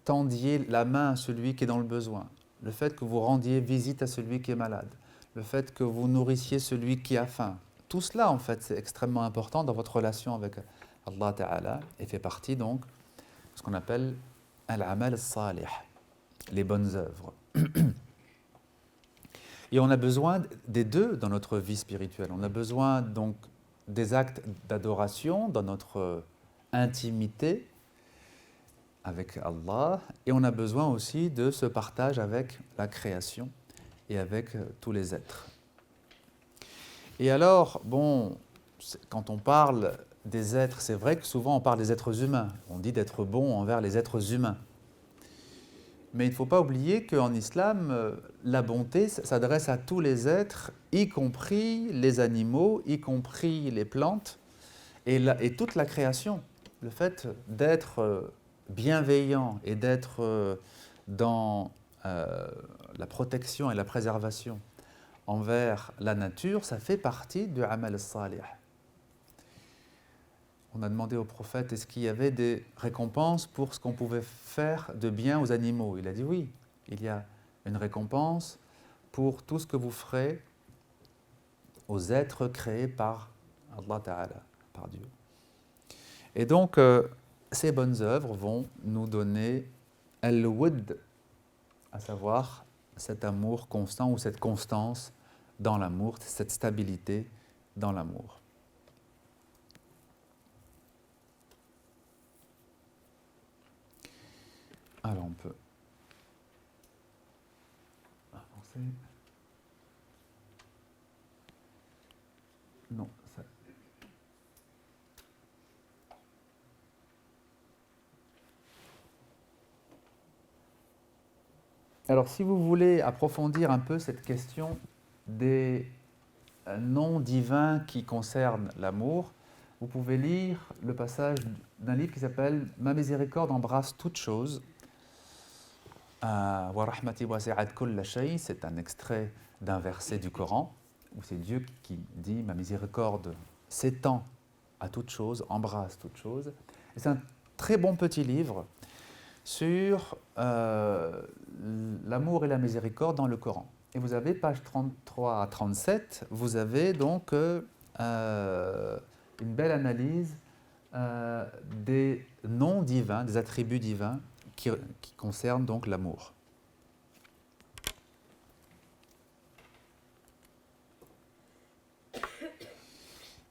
tendiez la main à celui qui est dans le besoin, le fait que vous rendiez visite à celui qui est malade, le fait que vous nourrissiez celui qui a faim, tout cela, en fait, c'est extrêmement important dans votre relation avec Allah Ta'ala et fait partie donc de ce qu'on appelle al-amal al-salih, les bonnes œuvres. Et on a besoin des deux dans notre vie spirituelle. On a besoin donc des actes d'adoration dans notre intimité avec Allah, et on a besoin aussi de ce partage avec la création et avec tous les êtres. Et alors, bon, quand on parle des êtres, c'est vrai que souvent on parle des êtres humains. On dit d'être bon envers les êtres humains. Mais il ne faut pas oublier qu'en islam, la bonté s'adresse à tous les êtres, y compris les animaux, y compris les plantes, et toute la création. Le fait d'être bienveillant et d'être dans la protection et la préservation envers la nature, ça fait partie du amal al-salih. On a demandé au prophète, est-ce qu'il y avait des récompenses pour ce qu'on pouvait faire de bien aux animaux? Il a dit oui, il y a une récompense pour tout ce que vous ferez aux êtres créés par Allah Ta'ala, par Dieu. Et donc, ces bonnes œuvres vont nous donner al-wud, à savoir cet amour constant ou cette constance dans l'amour, cette stabilité dans l'amour. Alors on peut avancer. Non, ça... Alors si vous voulez approfondir un peu cette question des noms divins qui concernent l'amour, vous pouvez lire le passage d'un livre qui s'appelle « Ma miséricorde embrasse toutes choses ». Wa rahmati wasi'at kulla shay, c'est un extrait d'un verset du Coran où c'est Dieu qui dit « Ma miséricorde s'étend à toutes choses, embrasse toutes choses ». Et c'est un très bon petit livre sur l'amour et la miséricorde dans le Coran. Et vous avez, page 33 à 37, vous avez donc une belle analyse des noms divins, des attributs divins qui concernent donc l'amour.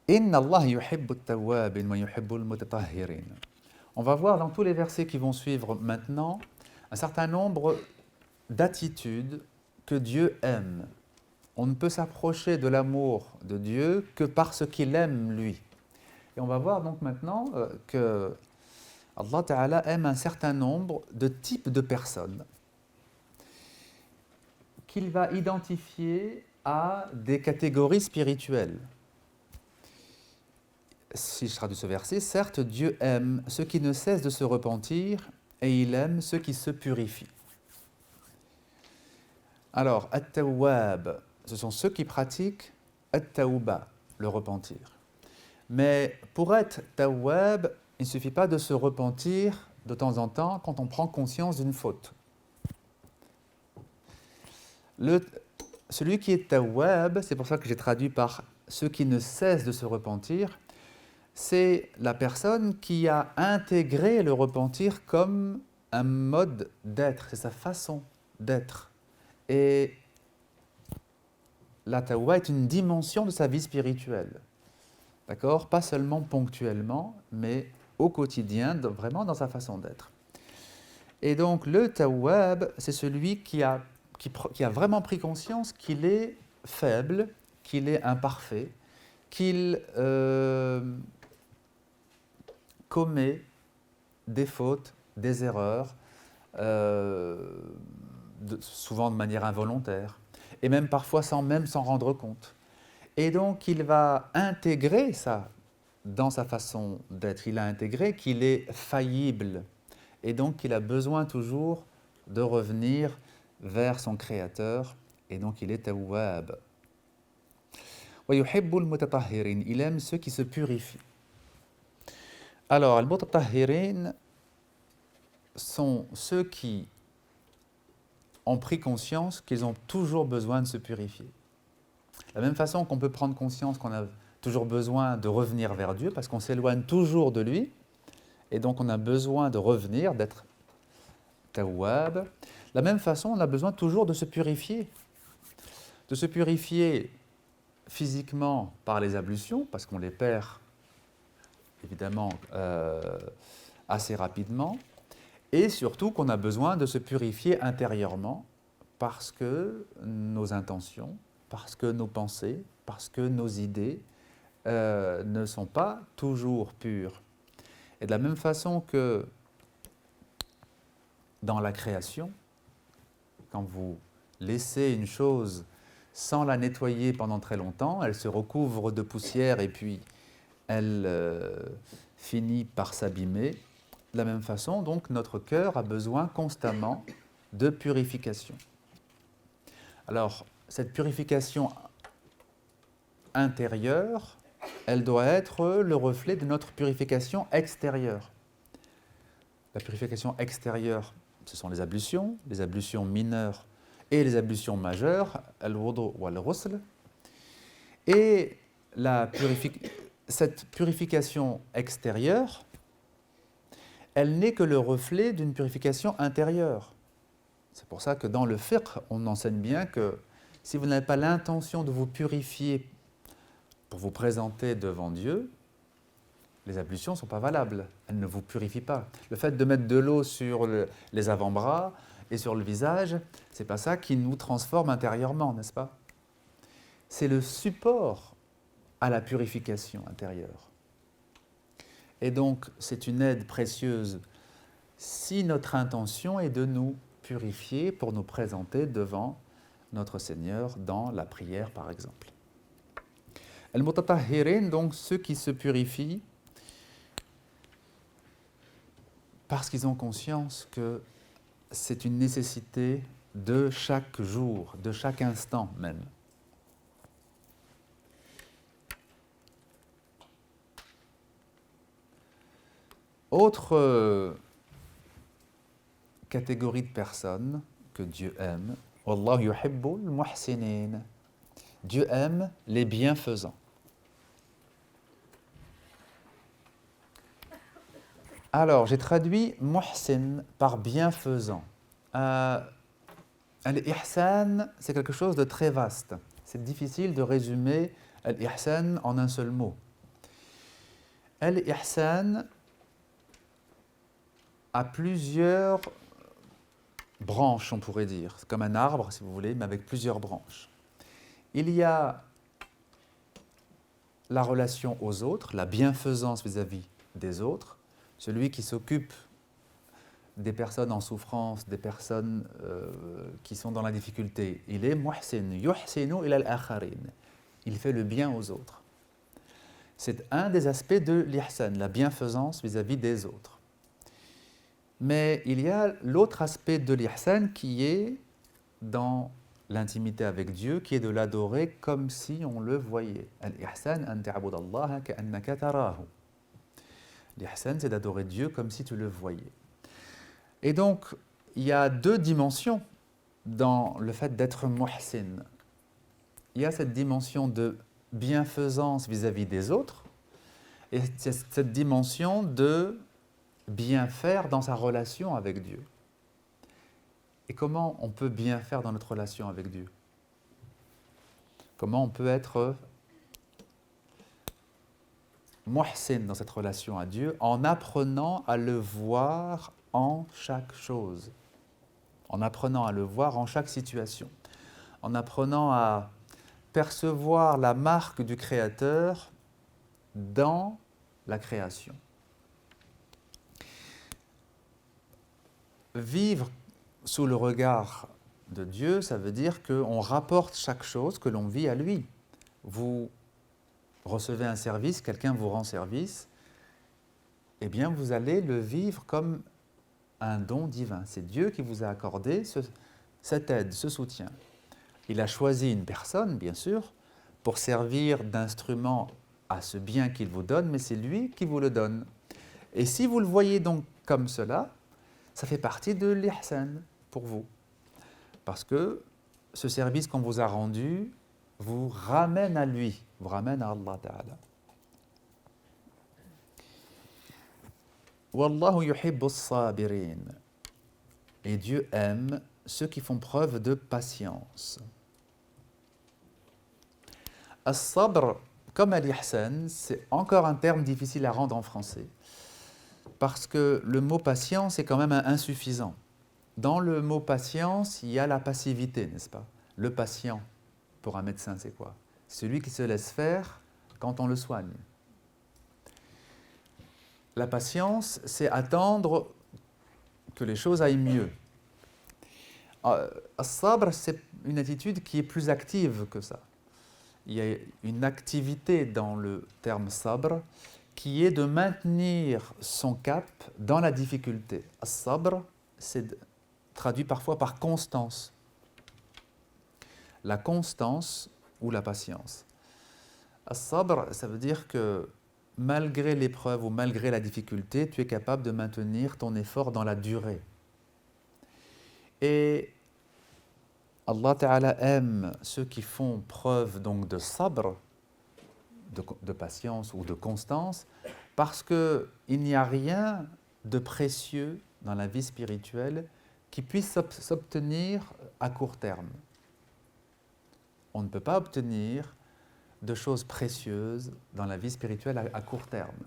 Inna Allah yuhibbu at-tawwabin wa yuhibbu al-mutatahhirin. On va voir dans tous les versets qui vont suivre maintenant un certain nombre d'attitudes que Dieu aime. On ne peut s'approcher de l'amour de Dieu que parce qu'il aime lui. Et on va voir donc maintenant que Allah Ta'ala aime un certain nombre de types de personnes qu'il va identifier à des catégories spirituelles. Si je traduis ce verset, certes, Dieu aime ceux qui ne cessent de se repentir et il aime ceux qui se purifient. Alors, at-tawwab, ce sont ceux qui pratiquent at-tawba, le repentir. Mais pour être tawwab, il ne suffit pas de se repentir de temps en temps quand on prend conscience d'une faute. Celui qui est tawwab, c'est pour ça que j'ai traduit par ceux qui ne cessent de se repentir, c'est la personne qui a intégré le repentir comme un mode d'être, c'est sa façon d'être. Et la tawba est une dimension de sa vie spirituelle. D'accord? Pas seulement ponctuellement, mais au quotidien, vraiment dans sa façon d'être. Et donc le tawwab, c'est celui qui a vraiment pris conscience qu'il est faible, qu'il est imparfait, qu'il commet des fautes, des erreurs, souvent de manière involontaire, et même parfois sans même s'en rendre compte. Et donc il va intégrer ça dans sa façon d'être. Il a intégré qu'il est faillible, et donc il a besoin toujours de revenir vers son Créateur, et donc il est tawwab. Il aime ceux qui se purifient. Alors, al-mutatahhirin sont ceux qui ont pris conscience qu'ils ont toujours besoin de se purifier. De la même façon qu'on peut prendre conscience qu'on a toujours besoin de revenir vers Dieu, parce qu'on s'éloigne toujours de lui, et donc on a besoin de revenir, d'être tawwab. De la même façon, on a besoin toujours de se purifier physiquement par les ablutions, parce qu'on les perd évidemment assez rapidement, et surtout qu'on a besoin de se purifier intérieurement parce que nos intentions, parce que nos pensées, parce que nos idées ne sont pas toujours pures. Et de la même façon que dans la création, quand vous laissez une chose sans la nettoyer pendant très longtemps, elle se recouvre de poussière et puis elle finit par s'abîmer. De la même façon, donc, notre cœur a besoin constamment de purification. Alors, cette purification intérieure, elle doit être le reflet de notre purification extérieure. La purification extérieure, ce sont les ablutions mineures et les ablutions majeures, al-wudu wa al-ghusl. Et cette purification extérieure, elle n'est que le reflet d'une purification intérieure. C'est pour ça que dans le fiqh, on enseigne bien que si vous n'avez pas l'intention de vous purifier pour vous présenter devant Dieu, les ablutions ne sont pas valables, elles ne vous purifient pas. Le fait de mettre de l'eau sur les avant-bras et sur le visage, ce n'est pas ça qui nous transforme intérieurement, n'est-ce pas? C'est le support à la purification intérieure. Et donc, c'est une aide précieuse si notre intention est de nous purifier pour nous présenter devant notre Seigneur dans la prière, par exemple. Al-mutatahhirin, donc ceux qui se purifient parce qu'ils ont conscience que c'est une nécessité de chaque jour, de chaque instant même. Autre catégorie de personnes que Dieu aime, Wallahu yuhibbul muhsinin. Dieu aime les bienfaisants. Alors, j'ai traduit muhsin par bienfaisant. Al-ihsan, c'est quelque chose de très vaste. C'est difficile de résumer al-ihsan en un seul mot. Al-ihsan a plusieurs branches, on pourrait dire. C'est comme un arbre, si vous voulez, mais avec plusieurs branches. Il y a la relation aux autres, la bienfaisance vis-à-vis des autres, celui qui s'occupe des personnes en souffrance, des personnes qui sont dans la difficulté. Il est muhsin, yuhsinu ila al-akharin. Il fait le bien aux autres. C'est un des aspects de l'ihsan, la bienfaisance vis-à-vis des autres. Mais il y a l'autre aspect de l'ihsan qui est dans l'intimité avec Dieu, qui est de l'adorer comme si on le voyait. Al-ihsan an ta'budallaha ka'annaka tarahu. L'ihsan, c'est d'adorer Dieu comme si tu le voyais. Et donc, il y a deux dimensions dans le fait d'être muhsin. Il y a cette dimension de bienfaisance vis-à-vis des autres, et cette dimension de bien faire dans sa relation avec Dieu. Et comment on peut bien faire dans notre relation avec Dieu? Comment on peut être muhsin dans cette relation à Dieu en apprenant à le voir en chaque chose, en apprenant à le voir en chaque situation, en apprenant à percevoir la marque du Créateur dans la création. Vivre sous le regard de Dieu, ça veut dire qu'on rapporte chaque chose que l'on vit à lui. Vous recevez un service, quelqu'un vous rend service, eh bien vous allez le vivre comme un don divin. C'est Dieu qui vous a accordé cette aide, ce soutien. Il a choisi une personne, bien sûr, pour servir d'instrument à ce bien qu'il vous donne, mais c'est lui qui vous le donne. Et si vous le voyez donc comme cela, ça fait partie de l'ihsan pour vous. Parce que ce service qu'on vous a rendu vous ramène à lui, vous ramène à Allah Ta'ala. Wallahu yuhibbu as-sabirin. Et Dieu aime ceux qui font preuve de patience. As-sabr, comme al-ihsan, c'est encore un terme difficile à rendre en français. Parce que le mot patience est quand même insuffisant. Dans le mot patience, il y a la passivité, n'est-ce pas? Le patient, pour un médecin, c'est quoi? Celui qui se laisse faire quand on le soigne. La patience, c'est attendre que les choses aillent mieux. As-sabr, c'est une attitude qui est plus active que ça. Il y a une activité dans le terme sabr qui est de maintenir son cap dans la difficulté. As-sabr, c'est traduit parfois par constance. La constance ou la patience. As-sabr, ça veut dire que malgré l'épreuve ou malgré la difficulté, tu es capable de maintenir ton effort dans la durée. Et Allah Ta'ala aime ceux qui font preuve donc de sabr, de patience ou de constance, parce qu'il n'y a rien de précieux dans la vie spirituelle qui puisse s'obtenir à court terme. On ne peut pas obtenir de choses précieuses dans la vie spirituelle à court terme.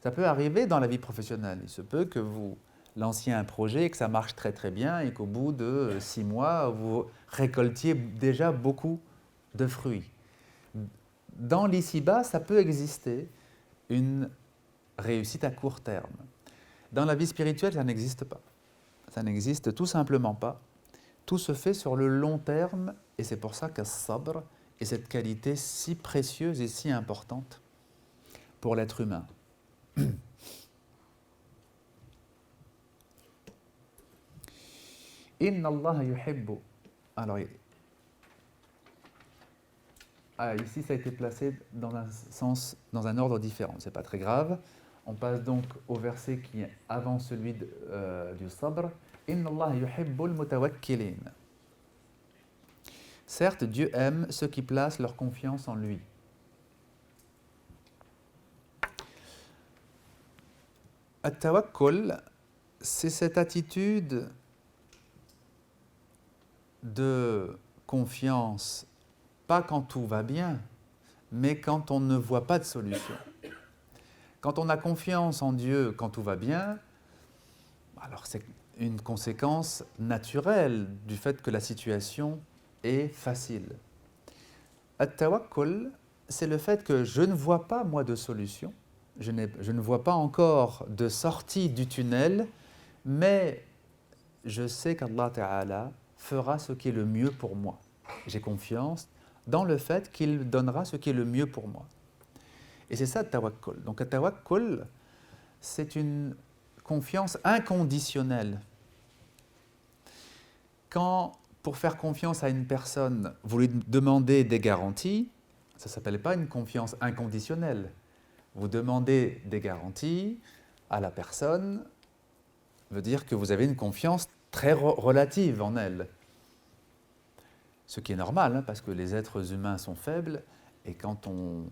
Ça peut arriver dans la vie professionnelle. Il se peut que vous lanciez un projet et que ça marche très très bien et qu'au bout de 6 mois, vous récoltiez déjà beaucoup de fruits. Dans l'ici-bas, ça peut exister une réussite à court terme. Dans la vie spirituelle, ça n'existe pas. Ça n'existe tout simplement pas. Tout se fait sur le long terme et c'est pour ça qu'as-sabr est cette qualité si précieuse et si importante pour l'être humain. Inna Allah yuhibbu. Alors, ici, ça a été placé dans un sens, dans un ordre différent. C'est pas très grave. On passe donc au verset qui est avant celui du sabr. Inna Allah yuhibbul mutawakkilin. Certes, Dieu aime ceux qui placent leur confiance en lui. At-tawakkul, c'est cette attitude de confiance, pas quand tout va bien, mais quand on ne voit pas de solution. Quand on a confiance en Dieu quand tout va bien, alors c'est une conséquence naturelle du fait que la situation est facile. At-tawakkul, c'est le fait que je ne vois pas, moi, de solution, je ne vois pas encore de sortie du tunnel, mais je sais qu'Allah Ta'ala fera ce qui est le mieux pour moi. J'ai confiance dans le fait qu'il donnera ce qui est le mieux pour moi. Et c'est ça le tawakkul. Donc le tawakkul, c'est une confiance inconditionnelle. Quand pour faire confiance à une personne, vous lui demandez des garanties, ça ne s'appelle pas une confiance inconditionnelle. Vous demandez des garanties à la personne, veut dire que vous avez une confiance très relative en elle. Ce qui est normal, hein, parce que les êtres humains sont faibles, et quand on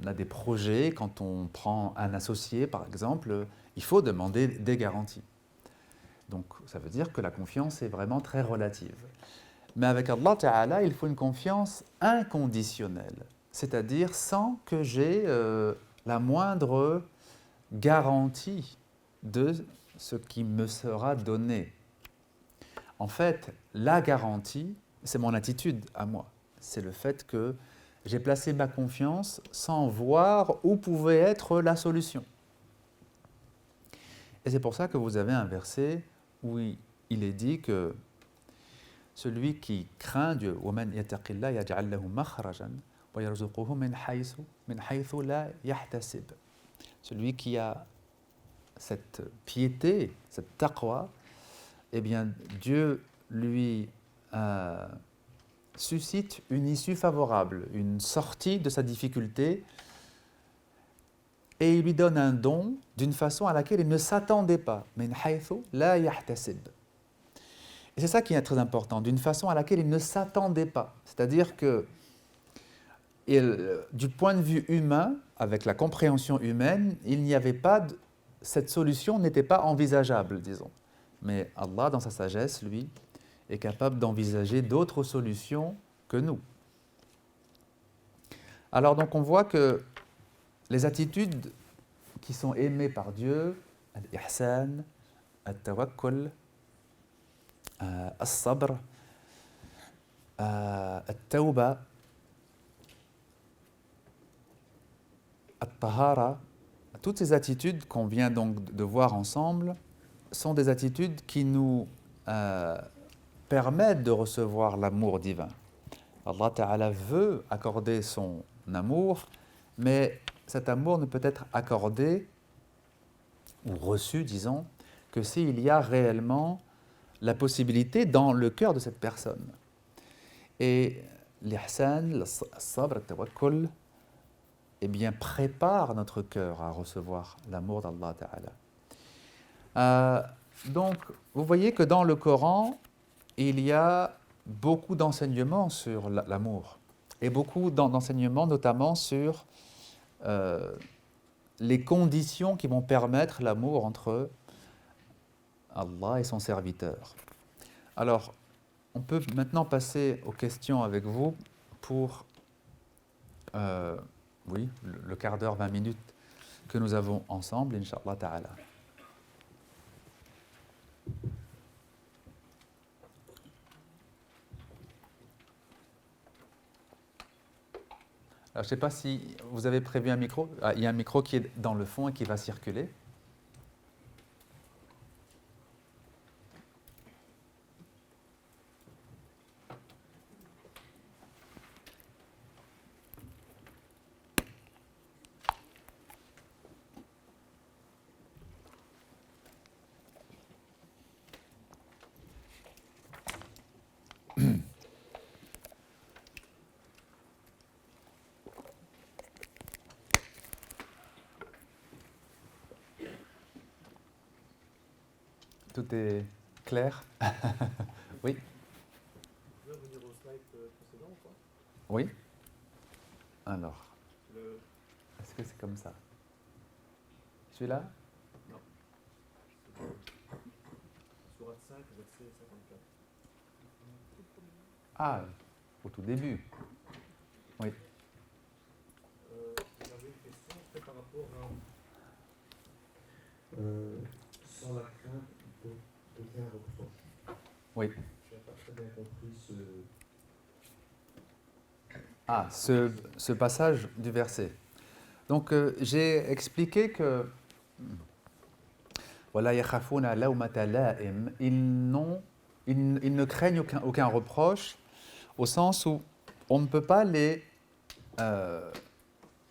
a des projets, quand on prend un associé, par exemple, il faut demander des garanties. Donc, ça veut dire que la confiance est vraiment très relative. Mais avec Allah Ta'ala, il faut une confiance inconditionnelle, c'est-à-dire sans que j'ai la moindre garantie de ce qui me sera donné. En fait, la garantie, c'est mon attitude à moi. C'est le fait que j'ai placé ma confiance sans voir où pouvait être la solution. Et c'est pour ça que vous avez un verset où il est dit que celui qui craint Dieu, وَمَنْ يَتَقِ اللَّهَ يَجْعَلْ لَهُ مَخْرَجًا وَيَرْزُقْهُ مِنْ حَيْثُ لَا يَحْتَسِبُ. Celui qui a cette piété, cette taqwa, eh bien Dieu lui suscite une issue favorable, une sortie de sa difficulté, et il lui donne un don d'une façon à laquelle il ne s'attendait pas. مِنْ حَيْثُ لَا يَحْتَسِبُ. Et c'est ça qui est très important, d'une façon à laquelle il ne s'attendait pas. C'est-à-dire que, du point de vue humain, avec la compréhension humaine, il n'y avait pas cette solution n'était pas envisageable, disons. Mais Allah, dans sa sagesse, lui, est capable d'envisager d'autres solutions que nous. Alors donc on voit que les attitudes qui sont aimées par Dieu, al-ihsan, al-tawakkul, al-sabr, al-tawba, al-tahara, toutes ces attitudes qu'on vient donc de voir ensemble sont des attitudes qui nous permettent de recevoir l'amour divin. Allah Ta'ala veut accorder son amour, mais cet amour ne peut être accordé ou reçu, disons, que s'il y a réellement la possibilité dans le cœur de cette personne. Et l'ihsan, le sabr, le tawakkul, eh bien, prépare notre cœur à recevoir l'amour d'Allah Ta'ala. Donc, vous voyez que dans le Coran, il y a beaucoup d'enseignements sur l'amour, et beaucoup d'enseignements notamment sur les conditions qui vont permettre l'amour entre Allah et son serviteur. Alors, on peut maintenant passer aux questions avec vous pour oui, le quart d'heure, 20 minutes que nous avons ensemble, Inch'Allah Ta'ala. Alors, je ne sais pas si vous avez prévu un micro. Ah, il y a un micro qui est dans le fond et qui va circuler. Tout est clair? Oui. Tu veux revenir au slide précédent ou pas? Oui. Alors, est-ce que c'est comme ça? Celui-là? Non. Sourate 5, verset 54. Ah, au tout début. Oui. J'avais une question par rapport à sans la crainte d'aucun reproche. Oui. Je n'ai pas très bien compris ce passage du verset. Donc, j'ai expliqué que voilà, yakhafuna lawmata la'im, ils ne craignent aucun reproche, au sens où on ne peut pas les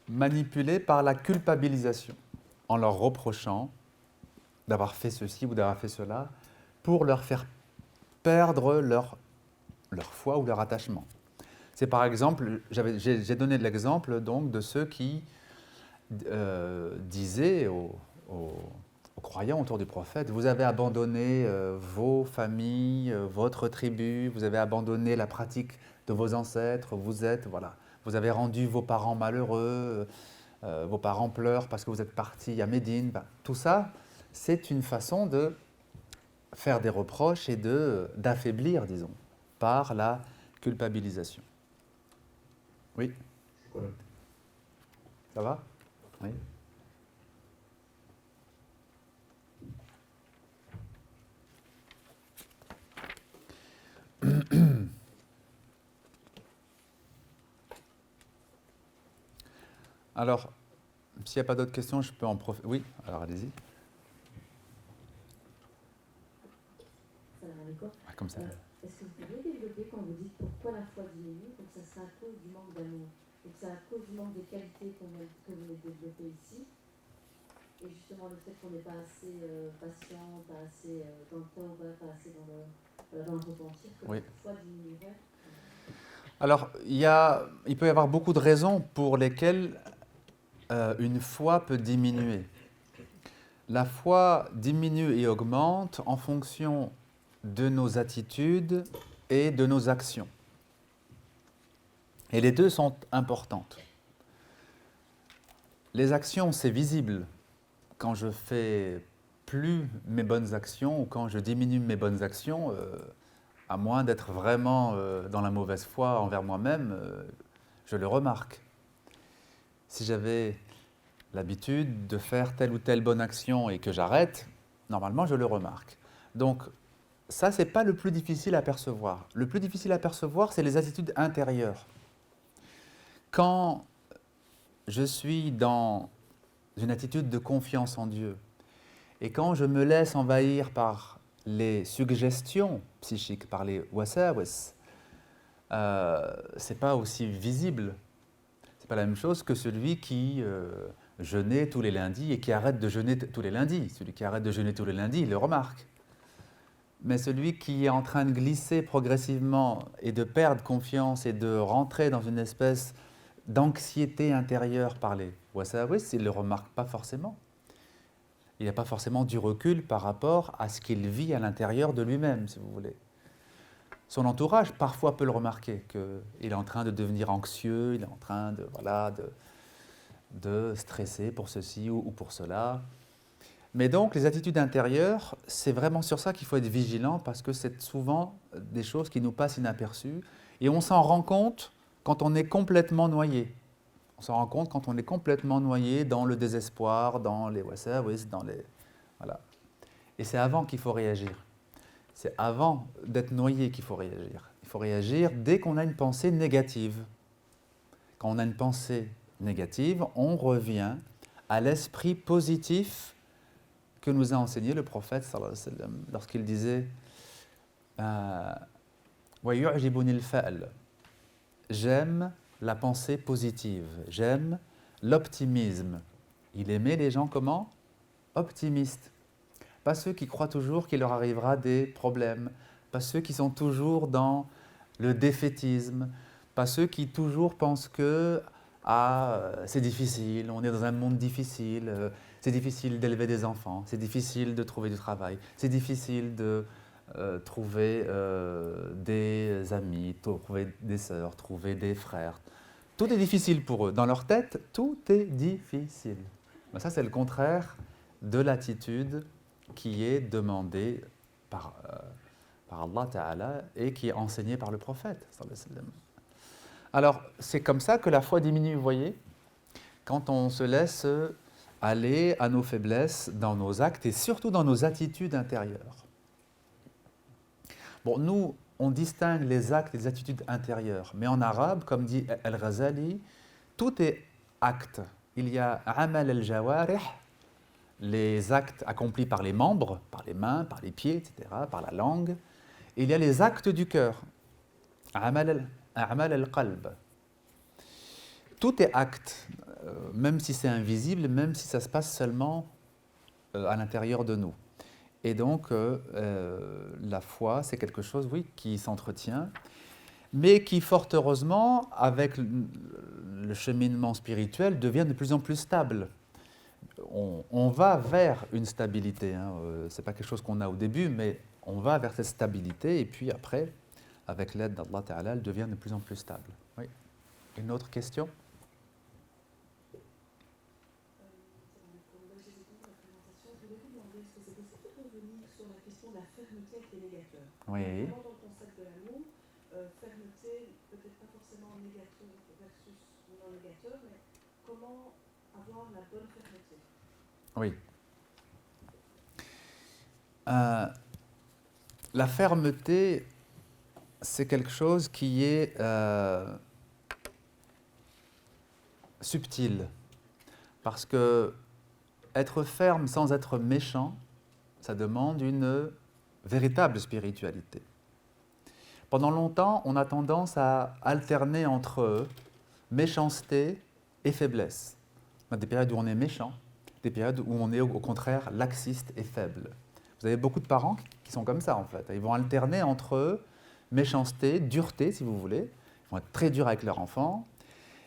manipuler par la culpabilisation, en leur reprochant d'avoir fait ceci ou d'avoir fait cela, pour leur faire perdre leur leur foi ou leur attachement. C'est par exemple, j'ai donné l'exemple donc de ceux qui disaient aux croyants autour du prophète, vous avez abandonné vos familles, votre tribu, vous avez abandonné la pratique de vos ancêtres, vous avez rendu vos parents malheureux, vos parents pleurent parce que vous êtes partis à Médine. Ben, tout ça, c'est une façon de faire des reproches et d'affaiblir, disons, par la culpabilisation. Oui. Ça va? Oui. Alors, s'il n'y a pas d'autres questions, je peux en profiter. Oui, alors allez-y. Ah, comme ça. Est-ce que vous pouvez développer quand vous dites pourquoi la foi diminue? Donc ça c'est à cause du manque d'amour. Donc c'est à cause du manque de qualité que vous avez développé ici. Et justement le fait qu'on n'est pas assez patient, pas assez dans le temps, pas assez dans le repentir, que Oui. la foi diminuerait. Alors, il peut y avoir beaucoup de raisons pour lesquelles une foi peut diminuer. La foi diminue et augmente en fonction de nos attitudes et de nos actions. Et les deux sont importantes. Les actions, c'est visible. Quand je fais plus mes bonnes actions ou quand je diminue mes bonnes actions, à moins d'être vraiment dans la mauvaise foi envers moi-même, je le remarque. Si j'avais l'habitude de faire telle ou telle bonne action et que j'arrête, normalement je le remarque. Donc ça, ce n'est pas le plus difficile à percevoir. Le plus difficile à percevoir, c'est les attitudes intérieures. Quand je suis dans une attitude de confiance en Dieu et quand je me laisse envahir par les suggestions psychiques, par les wasawis, c'est pas aussi visible. C'est pas la même chose que celui qui jeûnait tous les lundis et qui arrête de jeûner tous les lundis. Celui qui arrête de jeûner tous les lundis, il le remarque. Mais celui qui est en train de glisser progressivement et de perdre confiance et de rentrer dans une espèce d'anxiété intérieure par les wasawis, il ne le remarque pas forcément. Il n'a pas forcément du recul par rapport à ce qu'il vit à l'intérieur de lui-même, si vous voulez. Son entourage, parfois, peut le remarquer, qu'il est en train de devenir anxieux, il est en train de stresser pour ceci ou pour cela. Mais donc, les attitudes intérieures, c'est vraiment sur ça qu'il faut être vigilant, parce que c'est souvent des choses qui nous passent inaperçues, et on s'en rend compte quand on est complètement noyé. On s'en rend compte quand on est complètement noyé dans le désespoir, dans les wasawis, voilà. Et c'est avant qu'il faut réagir. C'est avant d'être noyé qu'il faut réagir. Il faut réagir dès qu'on a une pensée négative. Quand on a une pensée négative, on revient à l'esprit positif que nous a enseigné le prophète sallallahu alayhi wa sallam lorsqu'il disait wa yu'jibuni al-fa'l. J'aime la pensée positive, j'aime l'optimisme. Il aimait les gens comment? Optimistes. Pas ceux qui croient toujours qu'il leur arrivera des problèmes, pas ceux qui sont toujours dans le défaitisme, pas ceux qui toujours pensent que c'est difficile, on est dans un monde difficile, c'est difficile d'élever des enfants, c'est difficile de trouver du travail, c'est difficile de trouver des amis, trouver des sœurs, trouver des frères. Tout est difficile pour eux. Dans leur tête, tout est difficile. Ben ça, c'est le contraire de l'attitude qui est demandée par Allah Ta'ala et qui est enseignée par le prophète. Alors, c'est comme ça que la foi diminue, vous voyez, quand on se laisse aller à nos faiblesses dans nos actes et surtout dans nos attitudes intérieures. Bon, nous, on distingue les actes et les attitudes intérieures, mais en arabe, comme dit Al-Ghazali, tout est acte. Il y a amal al-jawarih, les actes accomplis par les membres, par les mains, par les pieds, etc., par la langue. Et il y a les actes du cœur, amal al-qalb. Tout est acte, même si c'est invisible, même si ça se passe seulement à l'intérieur de nous. Et donc, la foi, c'est quelque chose, oui, qui s'entretient, mais qui, fort heureusement, avec le cheminement spirituel, devient de plus en plus stable. On va vers une stabilité. Hein. Ce n'est pas quelque chose qu'on a au début, mais on va vers cette stabilité, et puis après, avec l'aide d'Allah Ta'ala, elle devient de plus en plus stable. Oui. Une autre question? Oui. Vraiment dans le concept de l'amour, fermeté, peut-être pas forcément négateur versus non négateur, mais comment avoir la bonne fermeté? Oui. La fermeté, c'est quelque chose qui est subtil. Parce que être ferme sans être méchant, ça demande une véritable spiritualité. Pendant longtemps, on a tendance à alterner entre méchanceté et faiblesse. On a des périodes où on est méchant, des périodes où on est au contraire laxiste et faible. Vous avez beaucoup de parents qui sont comme ça en fait. Ils vont alterner entre méchanceté, dureté si vous voulez. Ils vont être très durs avec leurs enfants.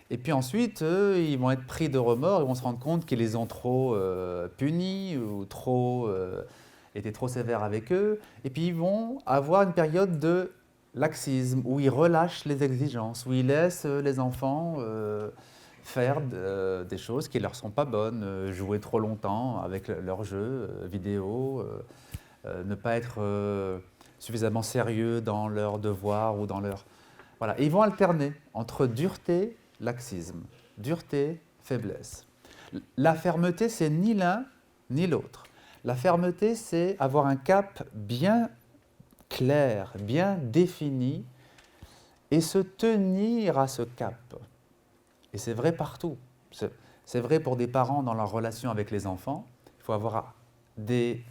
Et puis ensuite, ils vont être pris de remords, ils vont se rendre compte qu'ils les ont trop punis ou été trop sévères avec eux. Et puis ils vont avoir une période de laxisme où ils relâchent les exigences, où ils laissent les enfants faire des choses qui ne leur sont pas bonnes, jouer trop longtemps avec leurs jeux vidéo, ne pas être suffisamment sérieux dans leurs devoirs ou dans leur... Voilà. Et ils vont alterner entre dureté, laxisme, dureté, faiblesse. La fermeté, c'est ni l'un ni l'autre. La fermeté, c'est avoir un cap bien clair, bien défini, et se tenir à ce cap. Et c'est vrai partout. C'est vrai pour des parents dans leur relation avec les enfants. Il faut avoir des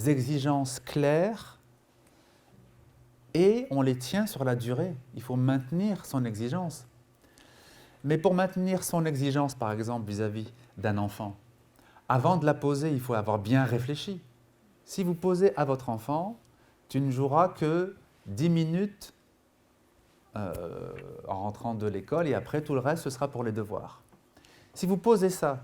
exigences claires et on les tient sur la durée. Il faut maintenir son exigence. Mais pour maintenir son exigence, par exemple, vis-à-vis d'un enfant, avant de la poser, il faut avoir bien réfléchi. Si vous posez à votre enfant, tu ne joueras que 10 minutes en rentrant de l'école et après tout le reste, ce sera pour les devoirs. Si vous posez ça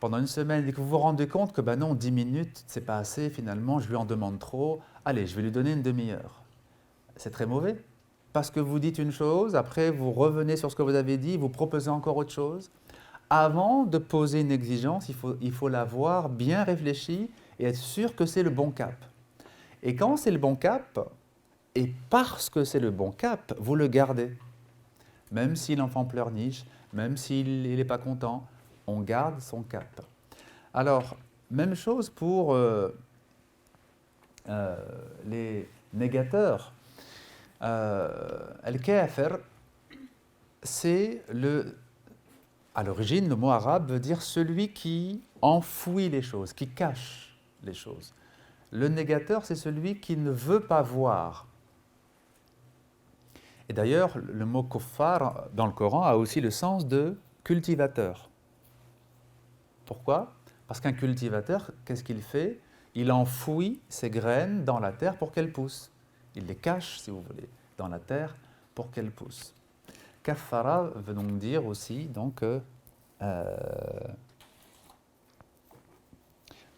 pendant une semaine et que vous vous rendez compte que ben non, 10 minutes, c'est pas assez, finalement, je lui en demande trop, allez, je vais lui donner une demi-heure. C'est très mauvais. Parce que vous dites une chose, après vous revenez sur ce que vous avez dit, vous proposez encore autre chose. Avant de poser une exigence, il faut l'avoir bien réfléchi et être sûr que c'est le bon cap. Et quand c'est le bon cap, et parce que c'est le bon cap, vous le gardez. Même si l'enfant pleurniche, même s'il n'est pas content, on garde son cap. Alors, même chose pour les négateurs. Al-Kafir, c'est à l'origine, le mot arabe veut dire celui qui enfouit les choses, qui cache les choses. Le négateur, c'est celui qui ne veut pas voir. Et d'ailleurs, le mot kuffar dans le Coran a aussi le sens de cultivateur. Pourquoi? Parce qu'un cultivateur, qu'est-ce qu'il fait? Il enfouit ses graines dans la terre pour qu'elles poussent. Il les cache, si vous voulez, dans la terre pour qu'elles poussent. Kaffara veut donc dire aussi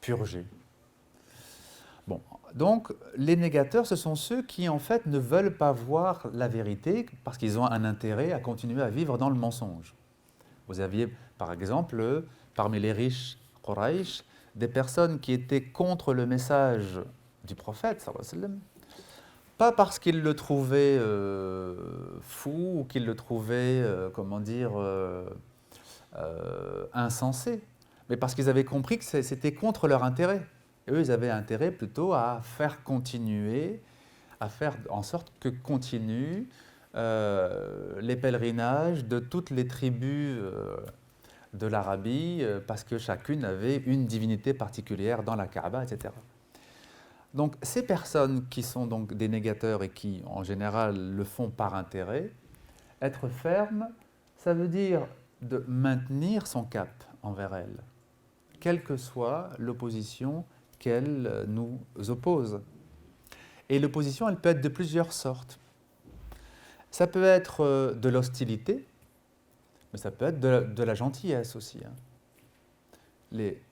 purger. Bon, donc les négateurs, ce sont ceux qui en fait ne veulent pas voir la vérité parce qu'ils ont un intérêt à continuer à vivre dans le mensonge. Vous aviez par exemple parmi les riches Quraysh des personnes qui étaient contre le message du prophète sallallahu alayhi wa sallam, pas parce qu'ils le trouvaient fou ou qu'ils le trouvaient, insensé, mais parce qu'ils avaient compris que c'était contre leur intérêt. Et eux, ils avaient intérêt plutôt à faire continuer, à faire en sorte que continuent les pèlerinages de toutes les tribus de l'Arabie, parce que chacune avait une divinité particulière dans la Kaaba, etc. Donc ces personnes qui sont donc des négateurs et qui en général le font par intérêt, être ferme, ça veut dire de maintenir son cap envers elle, quelle que soit l'opposition qu'elle nous oppose. Et l'opposition, elle peut être de plusieurs sortes. Ça peut être de l'hostilité, mais ça peut être de la gentillesse aussi. Les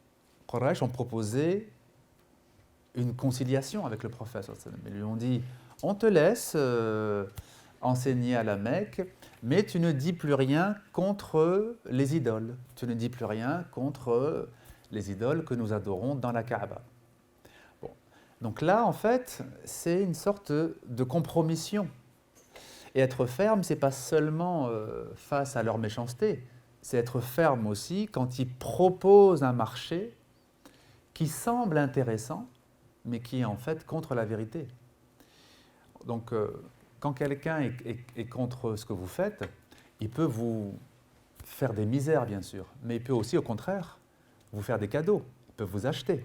Quraysh ont proposé une conciliation avec le prophète. Ils lui ont dit, on te laisse enseigner à la Mecque, mais tu ne dis plus rien contre les idoles. Tu ne dis plus rien contre les idoles que nous adorons dans la Kaaba. Bon. Donc là, en fait, c'est une sorte de compromission. Et être ferme, ce n'est pas seulement face à leur méchanceté, c'est être ferme aussi quand ils proposent un marché qui semble intéressant, mais qui est en fait contre la vérité. Donc, quand quelqu'un est contre ce que vous faites, il peut vous faire des misères, bien sûr, mais il peut aussi, au contraire, vous faire des cadeaux. Il peut vous acheter.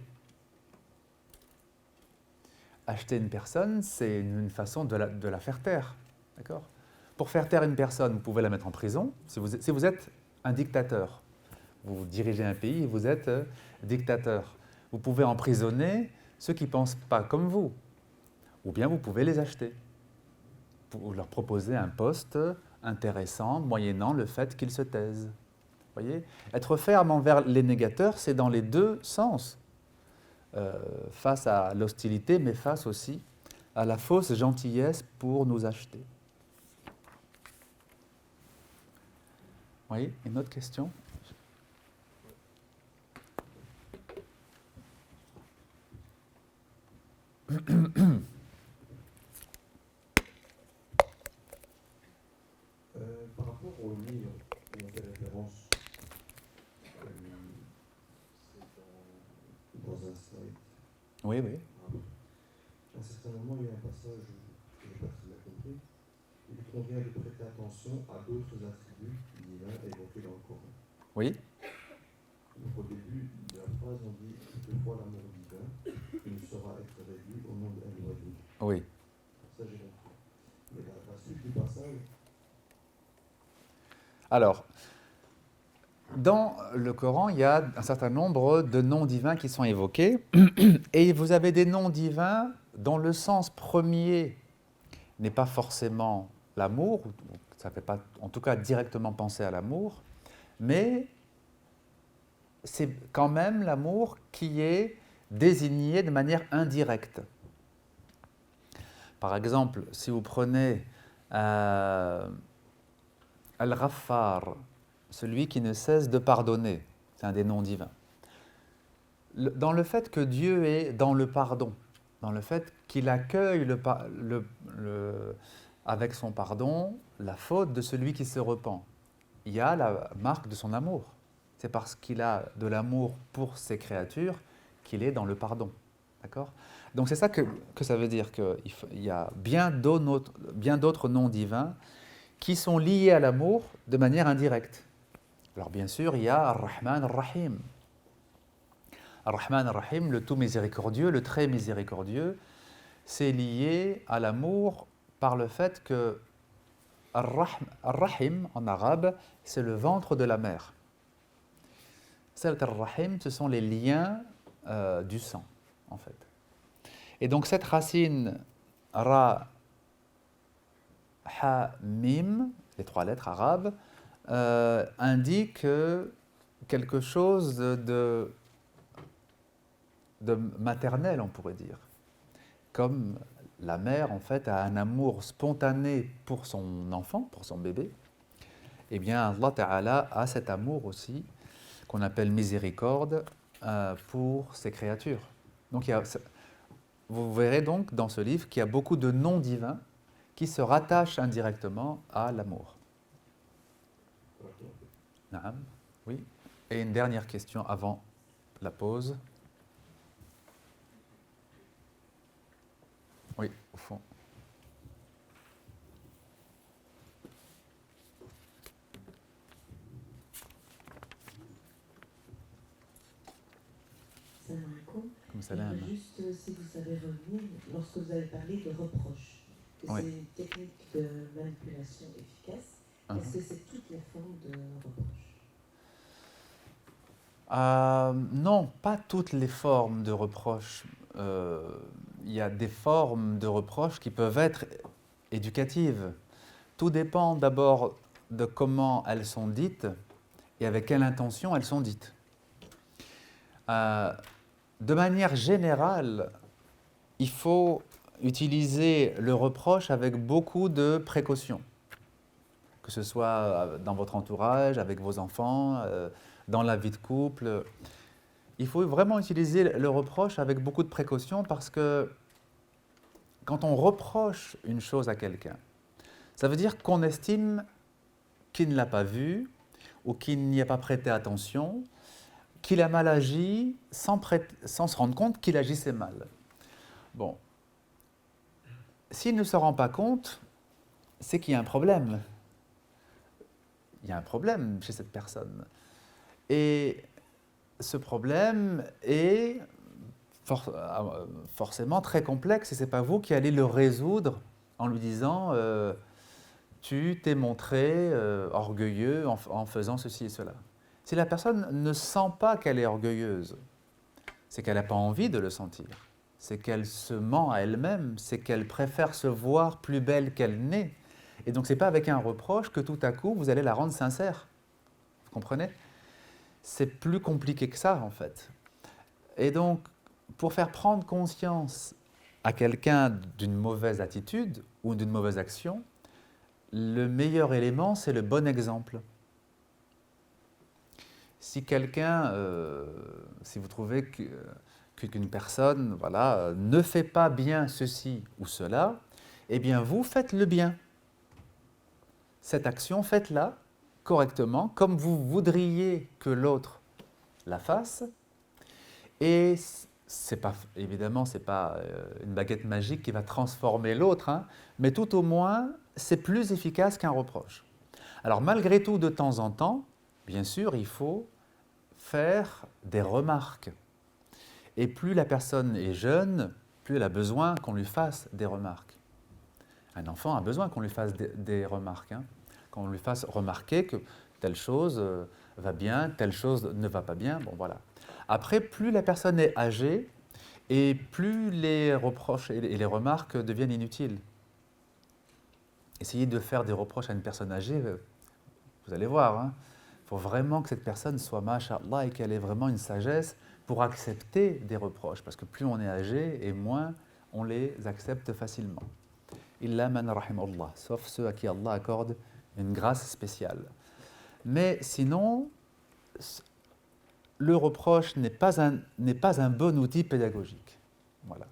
Acheter une personne, c'est une façon de la faire taire. D'accord ? Pour faire taire une personne, vous pouvez la mettre en prison. Si vous êtes un dictateur, vous dirigez un pays et vous êtes dictateur, vous pouvez emprisonner ceux qui ne pensent pas comme vous. Ou bien vous pouvez les acheter pour leur proposer un poste intéressant, moyennant le fait qu'ils se taisent. Vous voyez ? Être ferme envers les négateurs, c'est dans les deux sens. Face à l'hostilité, mais face aussi à la fausse gentillesse pour nous acheter. Oui, une autre question ? Par rapport au livre qui ont fait référence, c'est dans un slide. Oui, oui. À un certain moment, il y a un passage que je n'ai pas très bien compris. Il convient de prêter attention à d'autres attributs divins évoqués dans le Coran. Oui. Donc, au début de la phrase, on dit « Toutefois l'amour divin, il ne saura être réduit au nom de Al-Wali ». Oui. Ça, j'ai compris. Mais la suite du passage. Alors, dans le Coran, il y a un certain nombre de noms divins qui sont évoqués, et vous avez des noms divins dont le sens premier n'est pas forcément l'amour, ça ne fait pas, en tout cas, directement penser à l'amour, mais c'est quand même l'amour qui est désigné de manière indirecte. Par exemple, si vous prenez Al-Ghaffar, celui qui ne cesse de pardonner, c'est un des noms divins. Dans le fait que Dieu est dans le pardon, dans le fait qu'il accueille avec son pardon la faute de celui qui se repent, il y a la marque de son amour. C'est parce qu'il a de l'amour pour ses créatures qu'il est dans le pardon. D'accord ? Donc c'est ça que ça veut dire, qu'il y a bien d'autres noms divins qui sont liés à l'amour de manière indirecte. Alors bien sûr, il y a Ar-Rahman Ar-Rahim. Ar-Rahman Ar-Rahim, le tout miséricordieux, le très miséricordieux, c'est lié à l'amour par le fait que Ar-Rahim, en arabe, c'est le ventre de la mère. Silat Ar-Rahim, ce sont les liens du sang, en fait. Et donc cette racine Ra, Ha, Mim, les trois lettres arabes, indique quelque chose de maternel, on pourrait dire. Comme la mère, en fait, a un amour spontané pour son enfant, pour son bébé, eh bien, Allah Ta'ala a cet amour aussi, qu'on appelle miséricorde, pour ses créatures. Donc, vous verrez donc dans ce livre qu'il y a beaucoup de noms divins qui se rattachent indirectement à l'amour. Naam, oui. Et une dernière question avant la pause. Oui, au fond. Salam alaikum. Comme salam. Juste si vous savez revenir, lorsque vous avez parlé de reproche, que Oui. c'est une technique de manipulation efficace, est-ce que c'est toutes les formes de reproche ? Non, pas toutes les formes de reproches. Il y a des formes de reproches qui peuvent être éducatives. Tout dépend d'abord de comment elles sont dites et avec quelle intention elles sont dites. De manière générale, il faut utiliser le reproche avec beaucoup de précautions, que ce soit dans votre entourage, avec vos enfants, dans la vie de couple. Il faut vraiment utiliser le reproche avec beaucoup de précautions parce que quand on reproche une chose à quelqu'un, ça veut dire qu'on estime qu'il ne l'a pas vu ou qu'il n'y a pas prêté attention, qu'il a mal agi sans se rendre compte qu'il agissait mal. Bon, s'il ne se rend pas compte, c'est qu'il y a un problème. Il y a un problème chez cette personne. Et ce problème est forcément très complexe et ce n'est pas vous qui allez le résoudre en lui disant tu t'es montré orgueilleux en faisant ceci et cela. Si la personne ne sent pas qu'elle est orgueilleuse, c'est qu'elle n'a pas envie de le sentir. C'est qu'elle se ment à elle-même, c'est qu'elle préfère se voir plus belle qu'elle n'est. Et donc ce n'est pas avec un reproche que tout à coup vous allez la rendre sincère. Vous comprenez ? C'est plus compliqué que ça en fait. Et donc pour faire prendre conscience à quelqu'un d'une mauvaise attitude ou d'une mauvaise action, le meilleur élément c'est le bon exemple. Si quelqu'un, si vous trouvez qu'une personne ne fait pas bien ceci ou cela, eh bien vous faites le bien. Cette action, faites-la correctement, comme vous voudriez que l'autre la fasse. Et évidemment, ce n'est pas une baguette magique qui va transformer l'autre, hein, mais tout au moins, c'est plus efficace qu'un reproche. Alors malgré tout, de temps en temps, bien sûr, il faut faire des remarques. Et plus la personne est jeune, plus elle a besoin qu'on lui fasse des remarques. Un enfant a besoin qu'on lui fasse des remarques, hein, qu'on lui fasse remarquer que telle chose va bien, telle chose ne va pas bien. Bon, voilà. Après, plus la personne est âgée, et plus les reproches et les remarques deviennent inutiles. Essayez de faire des reproches à une personne âgée, vous allez voir, hein. Il faut vraiment que cette personne soit masha'Allah et qu'elle ait vraiment une sagesse pour accepter des reproches. Parce que plus on est âgé et moins on les accepte facilement. Illa man rahimahullah, sauf ceux à qui Allah accorde une grâce spéciale. Mais sinon, le reproche n'est pas un bon outil pédagogique. Voilà.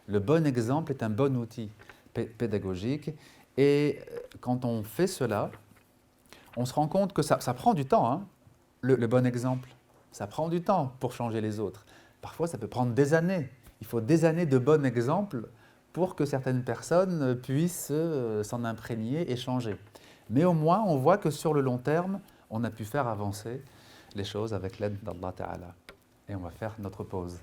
Le bon exemple est un bon outil pédagogique. Et quand on fait cela, on se rend compte que ça prend du temps, hein, le bon exemple. Ça prend du temps pour changer les autres. Parfois, ça peut prendre des années. Il faut des années de bon exemple pour que certaines personnes puissent s'en imprégner et changer. Mais au moins, on voit que sur le long terme, on a pu faire avancer les choses avec l'aide d'Allah Ta'ala. Et on va faire notre pause.